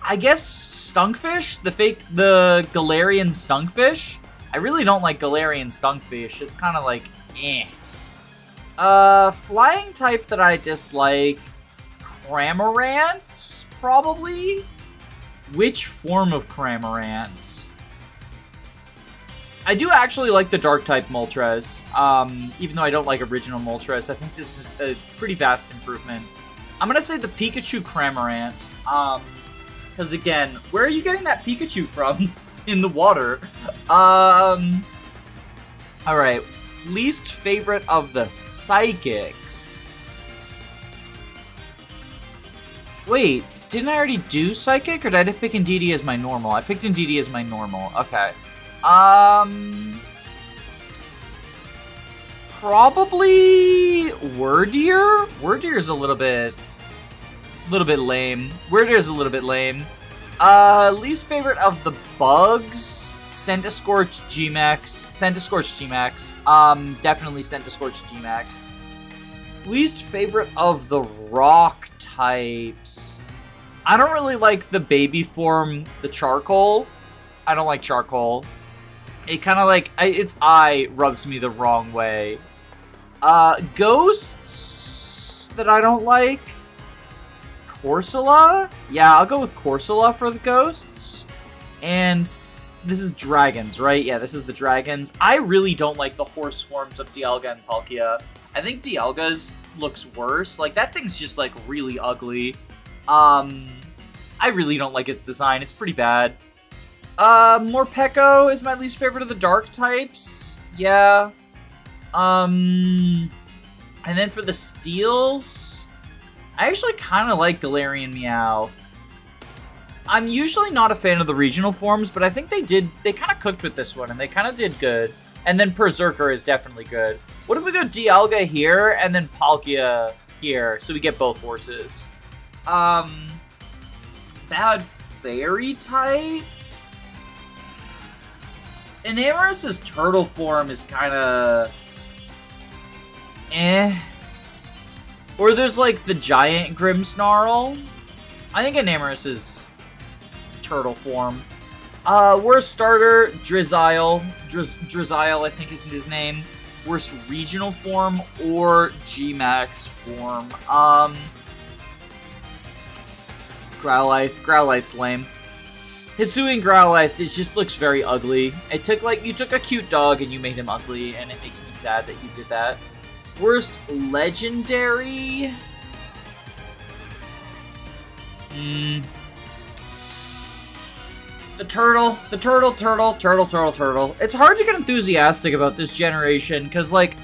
I guess Stunkfish, the Galarian Stunkfish. I really don't like Galarian Stunkfish. It's kind of like, eh. Flying type that I dislike, Cramorant, probably? Which form of Cramorant? I do actually like the Dark-type Moltres, even though I don't like original Moltres. I think this is a pretty vast improvement. I'm gonna say the Pikachu Cramorant, because again, where are you getting that Pikachu from? In the water. Alright, least favorite of the Psychics. Wait, didn't I already do Psychic, or did I pick Indeedee as my normal? I picked Indeedee as my normal, okay. Probably Wordier? Wordier's a little bit lame. Wordier's a little bit lame. Least favorite of the bugs? Centiskorch Gmax. Definitely Centiskorch Gmax. Least favorite of the rock types. I don't really like the baby form, the Charcoal. I don't like Charcoal. It kind of like, its eye rubs me the wrong way. Ghosts that I don't like. Corsola? Yeah, I'll go with Corsola for the ghosts. And this is dragons, right? Yeah, this is the dragons. I really don't like the horse forms of Dialga and Palkia. I think Dialga's looks worse. Like, that thing's just, like, really ugly. I really don't like its design. It's pretty bad. Morpeko is my least favorite of the dark types. Yeah. And then for the steels, I actually kind of like Galarian Meowth. I'm usually not a fan of the regional forms, but I think they kind of cooked with this one, and they kind of did good. And then Berserker is definitely good. What if we go Dialga here, and then Palkia here, so we get both horses? Bad fairy type? Enamorus's turtle form is kind of eh. Or there's like the giant Grimmsnarl. I think Enamorus's turtle form. Worst starter, Drizzile. Drizzile, I think is his name. Worst regional form or Gmax form. Growlithe. Growlithe's lame. Hisui and Growlithe, it just looks very ugly. It took, like, you took a cute dog and you made him ugly, and it makes me sad that you did that. Worst legendary? The turtle. It's hard to get enthusiastic about this generation, because, like,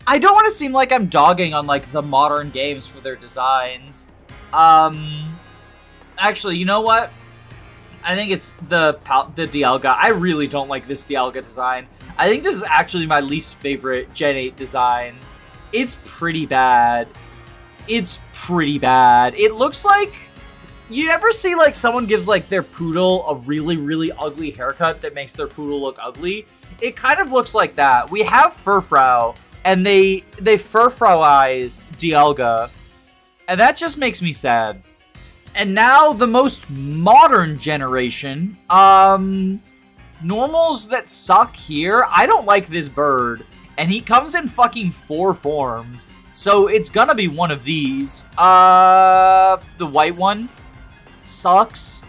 I don't want to seem like I'm dogging on, like, the modern games for their designs. Actually, you know what? I think it's the Dialga. I really don't like this Dialga design. I think this is actually my least favorite Gen 8 design. It's pretty bad. It looks like... You ever see, like, someone gives, like, their poodle a really, really ugly haircut that makes their poodle look ugly? It kind of looks like that. We have Furfrou, and they Furfrouized Dialga. And that just makes me sad. And now, the most modern generation. Normals that suck here. I don't like this bird. And he comes in fucking 4 forms. So, it's gonna be one of these. The white one sucks.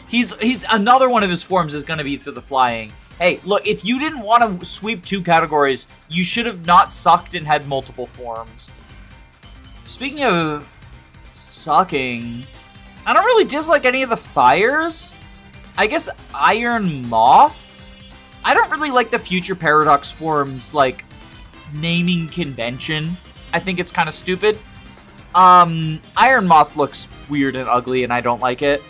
He's another one of his forms is gonna be through the flying. Hey, look, if you didn't want to sweep 2 categories, you should have not sucked and had multiple forms. Speaking of sucking... I don't really dislike any of the fires. I guess Iron Moth? I don't really like the Future Paradox forms, like, naming convention. I think it's kind of stupid. Iron Moth looks weird and ugly, and I don't like it.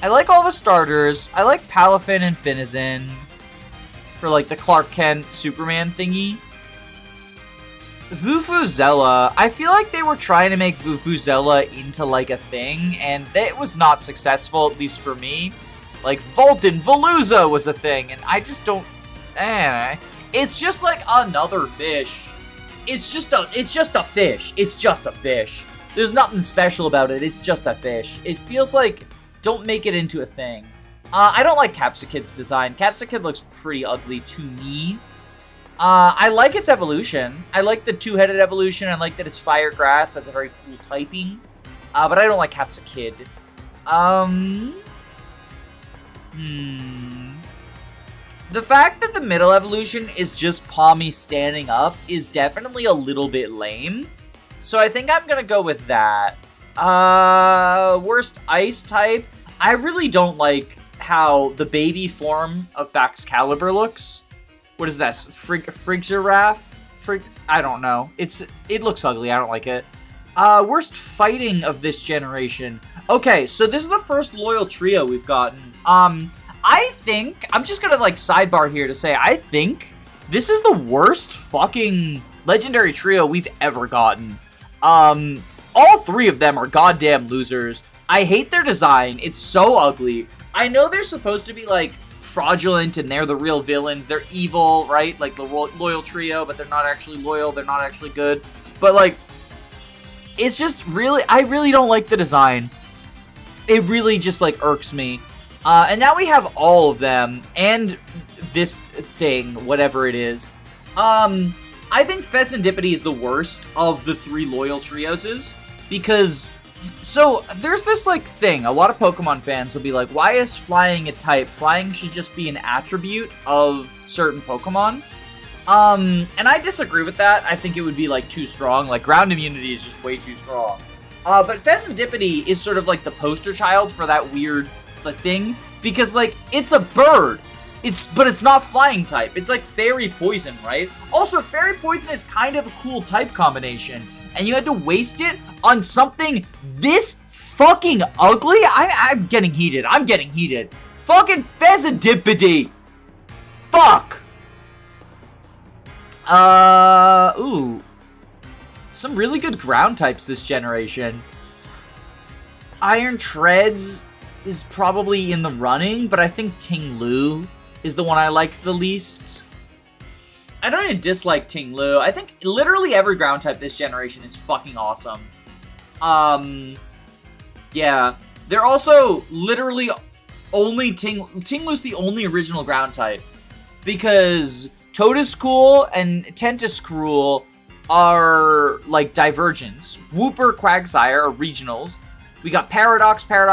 I like all the starters. I like Palafin and Finizen for like the Clark Kent Superman thingy. Vuvuzela, I feel like they were trying to make Vuvuzela into like a thing, and it was not successful, at least for me. Like Volton Veluza was a thing, and I just don't. It's just like another fish. It's just a fish. It's just a fish. There's nothing special about it. It's just a fish. It feels like don't make it into a thing. I don't like Capsakid's design. Capsakid looks pretty ugly to me. I like its evolution. I like the two-headed evolution. I like that it's fire grass. That's a very cool typing. But I don't like Capsakid. The fact that the middle evolution is just Palmy standing up is definitely a little bit lame. So I think I'm gonna go with that. Worst ice type. I really don't like how the baby form of Baxcalibur looks. What is that? Friggiraffe? I don't know. It looks ugly. I don't like it. Worst fighting of this generation. Okay, so this is the first loyal trio we've gotten. I think, I'm just gonna like sidebar here to say, I think this is the worst fucking legendary trio we've ever gotten. All three of them are goddamn losers. I hate their design. It's so ugly. I know they're supposed to be like fraudulent and they're the real villains. They're evil, right? Like the loyal trio, but they're not actually loyal. They're not actually good. But like, it's just really, I really don't like the design. It really just like irks me. And now we have all of them and this thing, whatever it is. I think Pheasantipity is the worst of the three loyal trioses because, so there's this like thing, a lot of Pokemon fans will be like, why is flying a type? Flying should just be an attribute of certain Pokemon. And I disagree with that. I think it would be like too strong. Like ground immunity is just way too strong. But Pheasantipity is sort of like the poster child for that weird thing because like it's a bird. But it's not flying type. It's like Fairy Poison, right? Also, Fairy Poison is kind of a cool type combination. And you had to waste it on something this fucking ugly? I'm getting heated. I'm getting heated. Fucking Pheasantipity. Fuck. Ooh. Some really good ground types this generation. Iron Treads is probably in the running, but I think Ting-Lu is the one I like the least. I don't even dislike Ting-Lu. I think literally every ground type this generation is fucking awesome. Yeah. They're also literally only Ting-Lu's the only original ground type. Because Totoscrool and Tentacruel are like divergents. Wooper, Quagsire are regionals. We got Paradox. Kind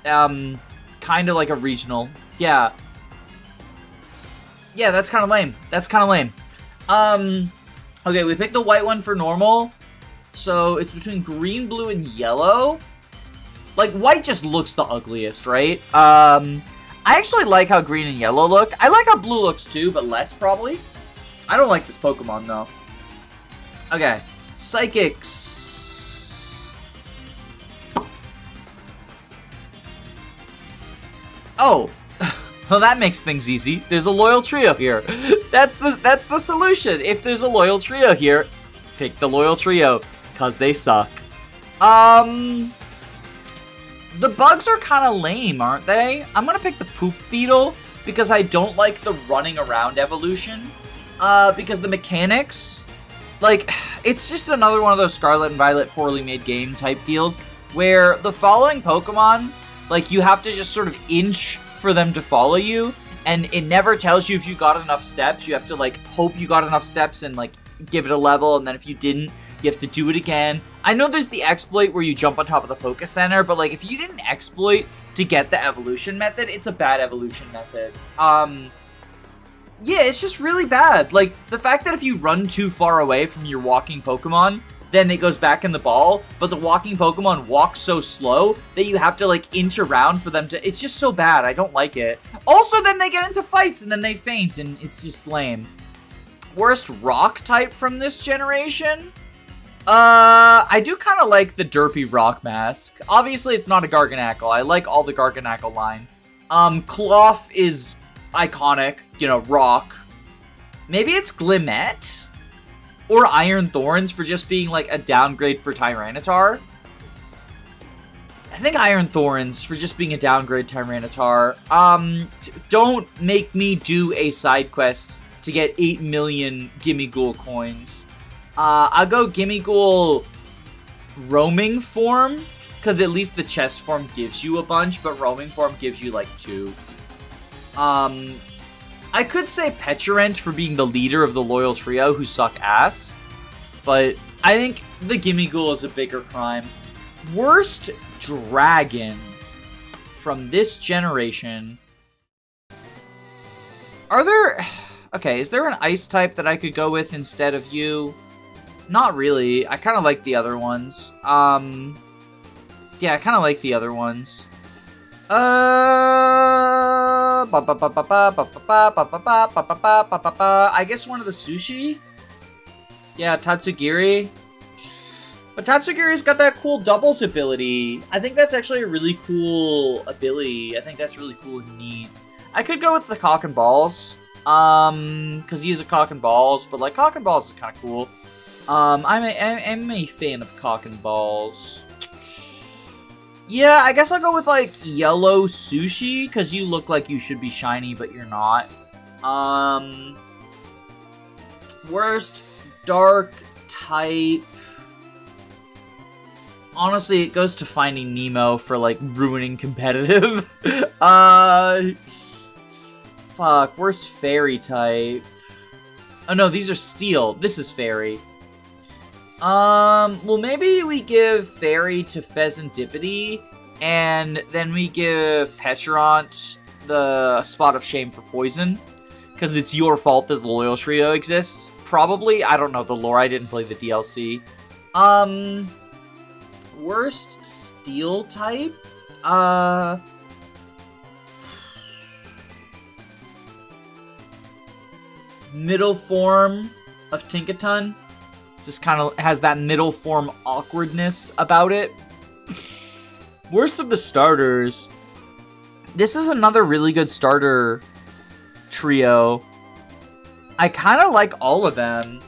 of like a regional. Yeah. Yeah, that's kind of lame. Okay, we picked the white one for normal. So it's between green, blue, and yellow. Like, white just looks the ugliest, right? I actually like how green and yellow look. I like how blue looks too, but less probably. I don't like this Pokemon though. Okay, Psychics. Oh, well that makes things easy. There's a loyal trio here. That's the solution. If there's a loyal trio here, pick the loyal trio, cause they suck. The bugs are kind of lame, aren't they? I'm gonna pick the Poop Beetle because I don't like the running around evolution. Because the mechanics, like, it's just another one of those Scarlet and Violet poorly made game type deals where the following Pokemon, like, you have to just sort of inch for them to follow you, and it never tells you if you got enough steps. You have to, like, hope you got enough steps and, like, give it a level, and then if you didn't, you have to do it again. I know there's the exploit where you jump on top of the Poké Center, but, like, if you didn't exploit to get the evolution method, it's a bad evolution method. Yeah, it's just really bad. Like, the fact that if you run too far away from your walking Pokemon, then it goes back in the ball, but the walking Pokemon walks so slow that you have to, like, inch around for them to... It's just so bad. I don't like it. Also, then they get into fights, and then they faint, and it's just lame. Worst rock type from this generation? I do kind of like the derpy rock mask. Obviously, it's not a Garganackle. I like all the Garganackle line. Cloth is iconic. You know, rock. Maybe it's Glimmet? Or Iron Thorns for just being, like, a downgrade for Tyranitar. I think Iron Thorns for just being a downgrade Tyranitar. Don't make me do a side quest to get 8 million Gimmighoul coins. I'll go Gimmighoul roaming form, because at least the chest form gives you a bunch, but roaming form gives you like 2. I could say Peturant for being the leader of the loyal trio who suck ass, but I think the Gimmighoul is a bigger crime. Worst dragon from this generation. Are there... Okay, is there an ice type that I could go with instead of you? Not really. I kind of like the other ones. Yeah, I kind of like the other ones. I guess one of the sushi? Yeah, Tatsugiri. But Tatsugiri's got that cool doubles ability. I think that's actually a really cool ability. I think that's really cool and neat. I could go with the Cock and Balls. Because he is a Cock and Balls, but like Cock and Balls is kind of cool. I'm a fan of Cock and Balls. Yeah, I guess I'll go with like Yellow Sushi, because you look like you should be shiny, but you're not. Worst dark type. Honestly, it goes to Finding Nemo for like ruining competitive. Fuck, worst fairy type. Oh no, these are steel. This is fairy. Well, maybe we give fairy to Pheasantipity, and then we give Peturant the Spot of Shame for poison, because it's your fault that the Loyal Trio exists. Probably. I don't know the lore. I didn't play the DLC. Worst steel type? Middle form of Tinkaton. Just kind of has that middle form awkwardness about it. Worst of the starters. This is another really good starter trio. I kind of like all of them.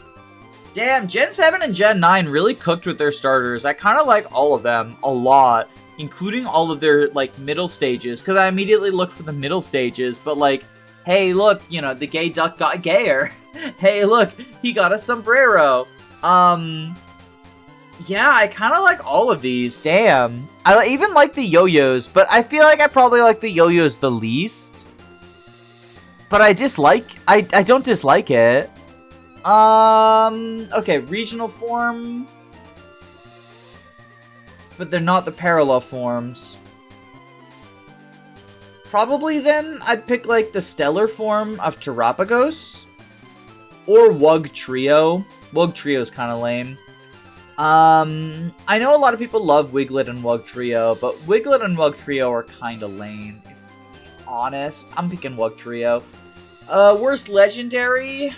Damn, Gen 7 and Gen 9 really cooked with their starters. I kind of like all of them a lot, including all of their, like, middle stages, because I immediately look for the middle stages, but, like, hey, look, you know, the gay duck got gayer. Hey, look, he got a sombrero. Yeah, I kind of like all of these. Damn. I even like the yo-yos, but I feel like I probably like the yo-yos the least. But I don't dislike it. Okay, regional form. But they're not the parallel forms. Probably then, I'd pick, like, the stellar form of Terapagos. Or Wug Trio. Wug Trio's kind of lame. I know a lot of people love Wiglet and Wug Trio, but Wiglet and Wug Trio are kind of lame. If I'm honest, I'm picking Wug Trio. Worst legendary?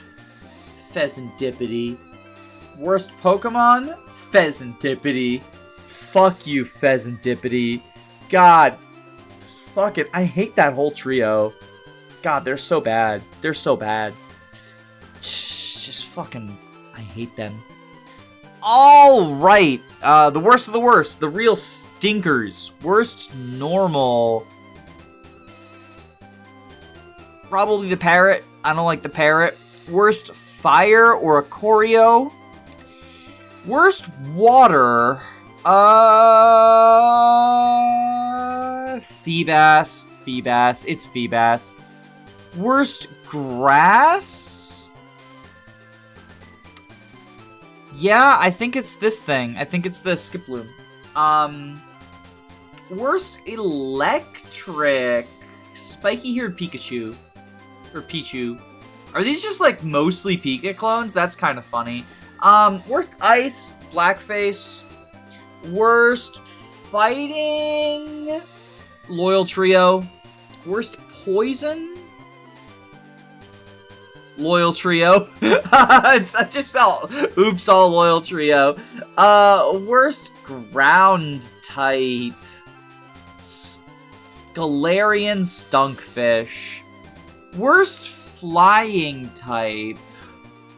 Pheasantipity. Worst Pokemon? Pheasantipity. Fuck you, Pheasantipity. God. Fuck it. I hate that whole trio. God, they're so bad. They're so bad. Just fucking... I hate them. Alright. The worst of the worst. The real stinkers. Worst normal. Probably the parrot. I don't like the parrot. Worst fire or a choreo. Worst water. Feebas. Feebas. It's Feebas. Worst grass? Yeah, I think it's this thing. I think it's the Skiploom. Worst electric? Spiky-haired Pikachu. Or Pichu. Are these just, like, mostly Pika clones? That's kind of funny. Worst ice? Blackface. Worst fighting? Loyal Trio. Worst poison? Loyal Trio. It's just all... Oops, all Loyal Trio. Worst ground type. Galarian Stunkfish. Worst flying type.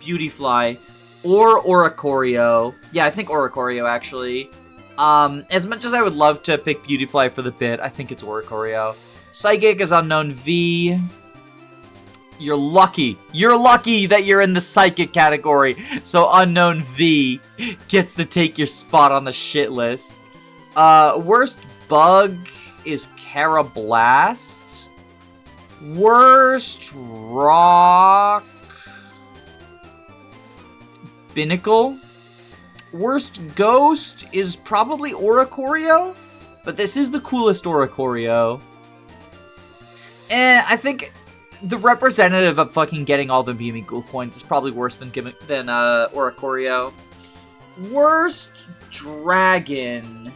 Beautyfly. Or Oricorio. Yeah, I think Oricorio, actually. As much as I would love to pick Beautyfly for the bit, I think it's Oricorio. Psychic is Unknown V. You're lucky. You're lucky that you're in the Psychic category. So Unknown V gets to take your spot on the shit list. Worst bug is Carablast. Worst rock... Binnacle. Worst ghost is probably Oricorio, but this is the coolest Oricorio. And I think the representative of fucking getting all the Mimikyu coins is probably worse than Oricorio. Worst dragon.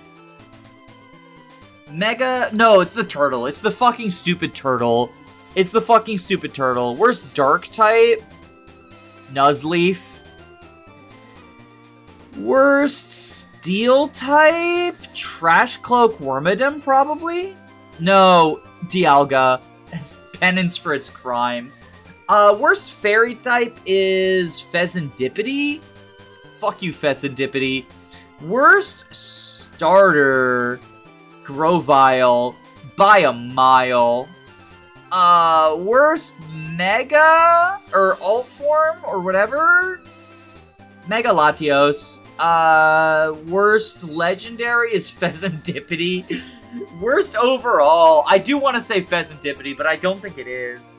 Mega... No, it's the turtle. It's the fucking stupid turtle. It's the fucking stupid turtle. Worst dark type. Nuzleaf. Worst steel type? Trash Cloak Wormadam, probably? No, Dialga. As penance for its crimes. Worst fairy type is Pheasantipity. Fuck you, Pheasantipity. Worst starter... Grovyle. By a mile. Worst Mega? Or Alt Form? Or whatever? Mega Latios. Worst legendary is Pheasantipity. Worst overall, I do want to say Pheasantipity, but I don't think it is.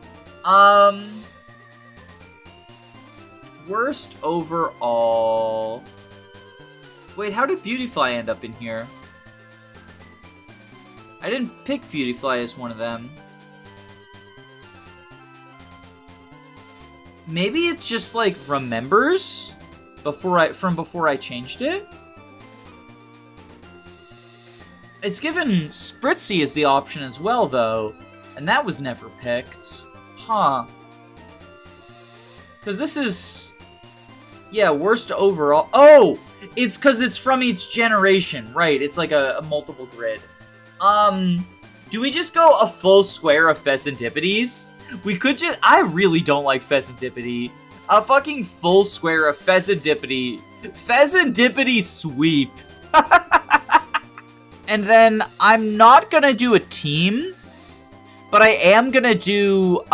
Worst overall. Wait, how did Beautyfly end up in here? I didn't pick Beautyfly as one of them. Maybe it just like remembers before I changed it. It's given Spritzy as the option as well, though, and that was never picked. Huh. Because this is... Yeah, worst overall. Oh! It's because it's from each generation. Right, it's like a multiple grid. Do we just go a full square of Pheasantipities? We could just... I really don't like Pheasantipity. A fucking full square of Pheasantipity. Pheasantipity sweep. And then I'm not gonna do a team, but I am gonna do,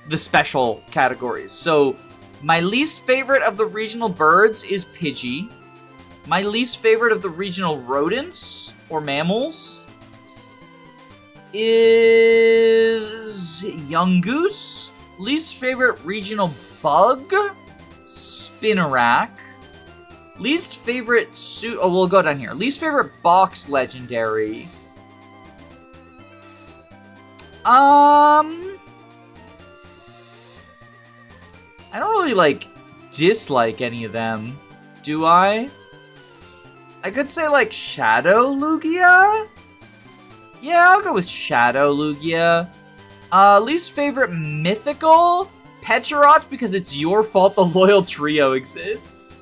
the special categories. So, my least favorite of the regional birds is Pidgey. My least favorite of the regional rodents, or mammals, is Yungoos. Least favorite regional bug, Spinarak. Least favorite we'll go down here. Least favorite box legendary. I don't really, dislike any of them. Do I? I could say, Shadow Lugia? Yeah, I'll go with Shadow Lugia. Least favorite mythical? Pecharoth, because it's your fault the Loyal Trio exists.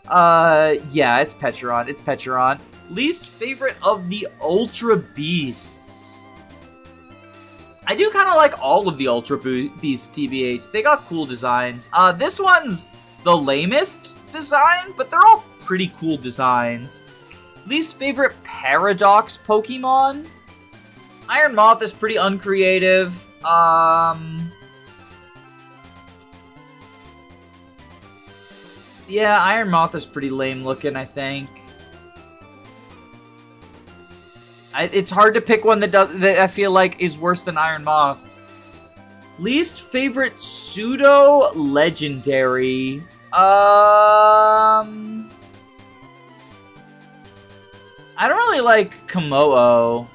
Yeah, it's Pecharoth. It's Pecharoth. Least favorite of the Ultra Beasts. I do kind of like all of the Ultra Beasts, TBH. They got cool designs. This one's the lamest design, but they're all pretty cool designs. Least favorite Paradox Pokemon? Iron Moth is pretty uncreative. Yeah, Iron Moth is pretty lame looking, I think. It's hard to pick one that I feel like is worse than Iron Moth. Least favorite pseudo legendary. I don't really like Komodo.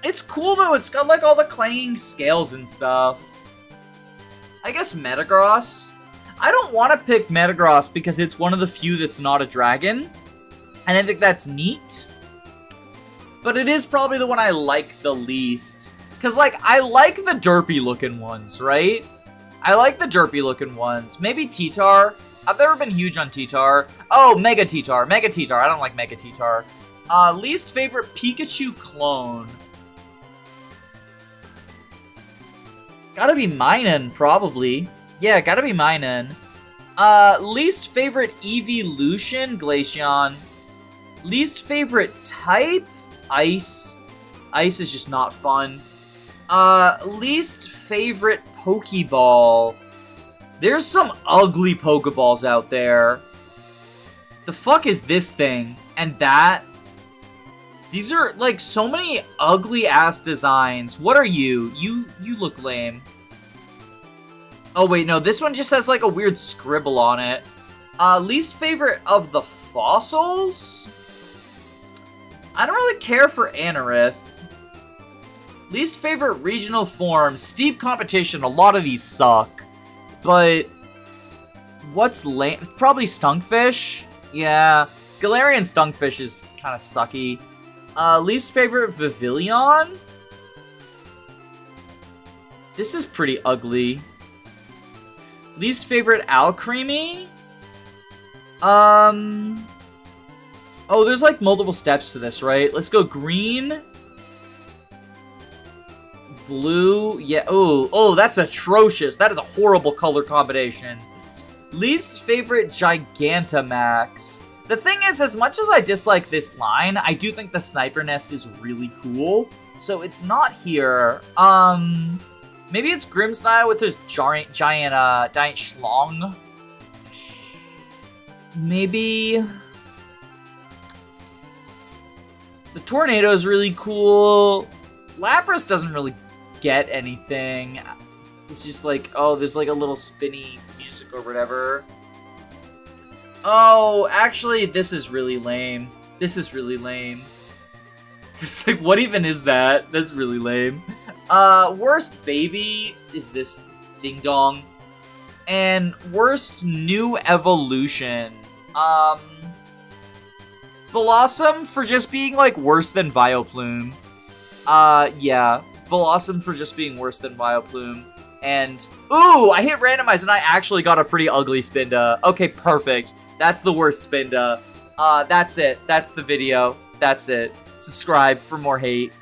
It's cool though. It's got all the clanging scales and stuff. I guess Metagross. I don't want to pick Metagross because it's one of the few that's not a dragon. And I think that's neat. But it is probably the one I like the least. Because, I like the derpy looking ones, right? I like the derpy looking ones. Maybe T-Tar. I've never been huge on T-Tar. Oh, Mega T-Tar. Mega T-Tar. I don't like Mega T-Tar. Least favorite Pikachu clone. Gotta be Minun, probably. Yeah, gotta be Minun. Least favorite evolution, Glaceon. Least favorite type, Ice. Ice is just not fun. Least favorite Pokeball. There's some ugly Pokeballs out there. The fuck is this thing? And that? These are, like, so many ugly-ass designs. What are you? You look lame. Oh, wait, no. This one just has, like, a weird scribble on it. Least favorite of the fossils? I don't really care for Anorith. Least favorite regional form. Steep competition. A lot of these suck. But what's lame? It's probably Stunkfish. Yeah. Galarian Stunkfish is kind of sucky. Least favorite Vivillon? This is pretty ugly. Least favorite Alcremie? Oh, there's like multiple steps to this, right? Let's go green. Blue. Yeah. Oh, that's atrocious. That is a horrible color combination. Least favorite Gigantamax. The thing is, as much as I dislike this line, I do think the Sniper Nest is really cool. So it's not here. Maybe it's Grimmsnarl with his giant schlong. Maybe the Tornado is really cool. Lapras doesn't really get anything. It's just like, oh, there's like a little spinny music or whatever. Oh, actually, this is really lame. This is really lame. It's like, what even is that? That's really lame. Worst baby is this Ding Dong. And worst new evolution. Blossom for just being, like, worse than Vileplume. Yeah. Blossom for just being worse than Vileplume. And, ooh, I hit randomize and I actually got a pretty ugly Spinda. Okay, perfect. That's the worst Spinda. That's it. That's the video. That's it. Subscribe for more hate.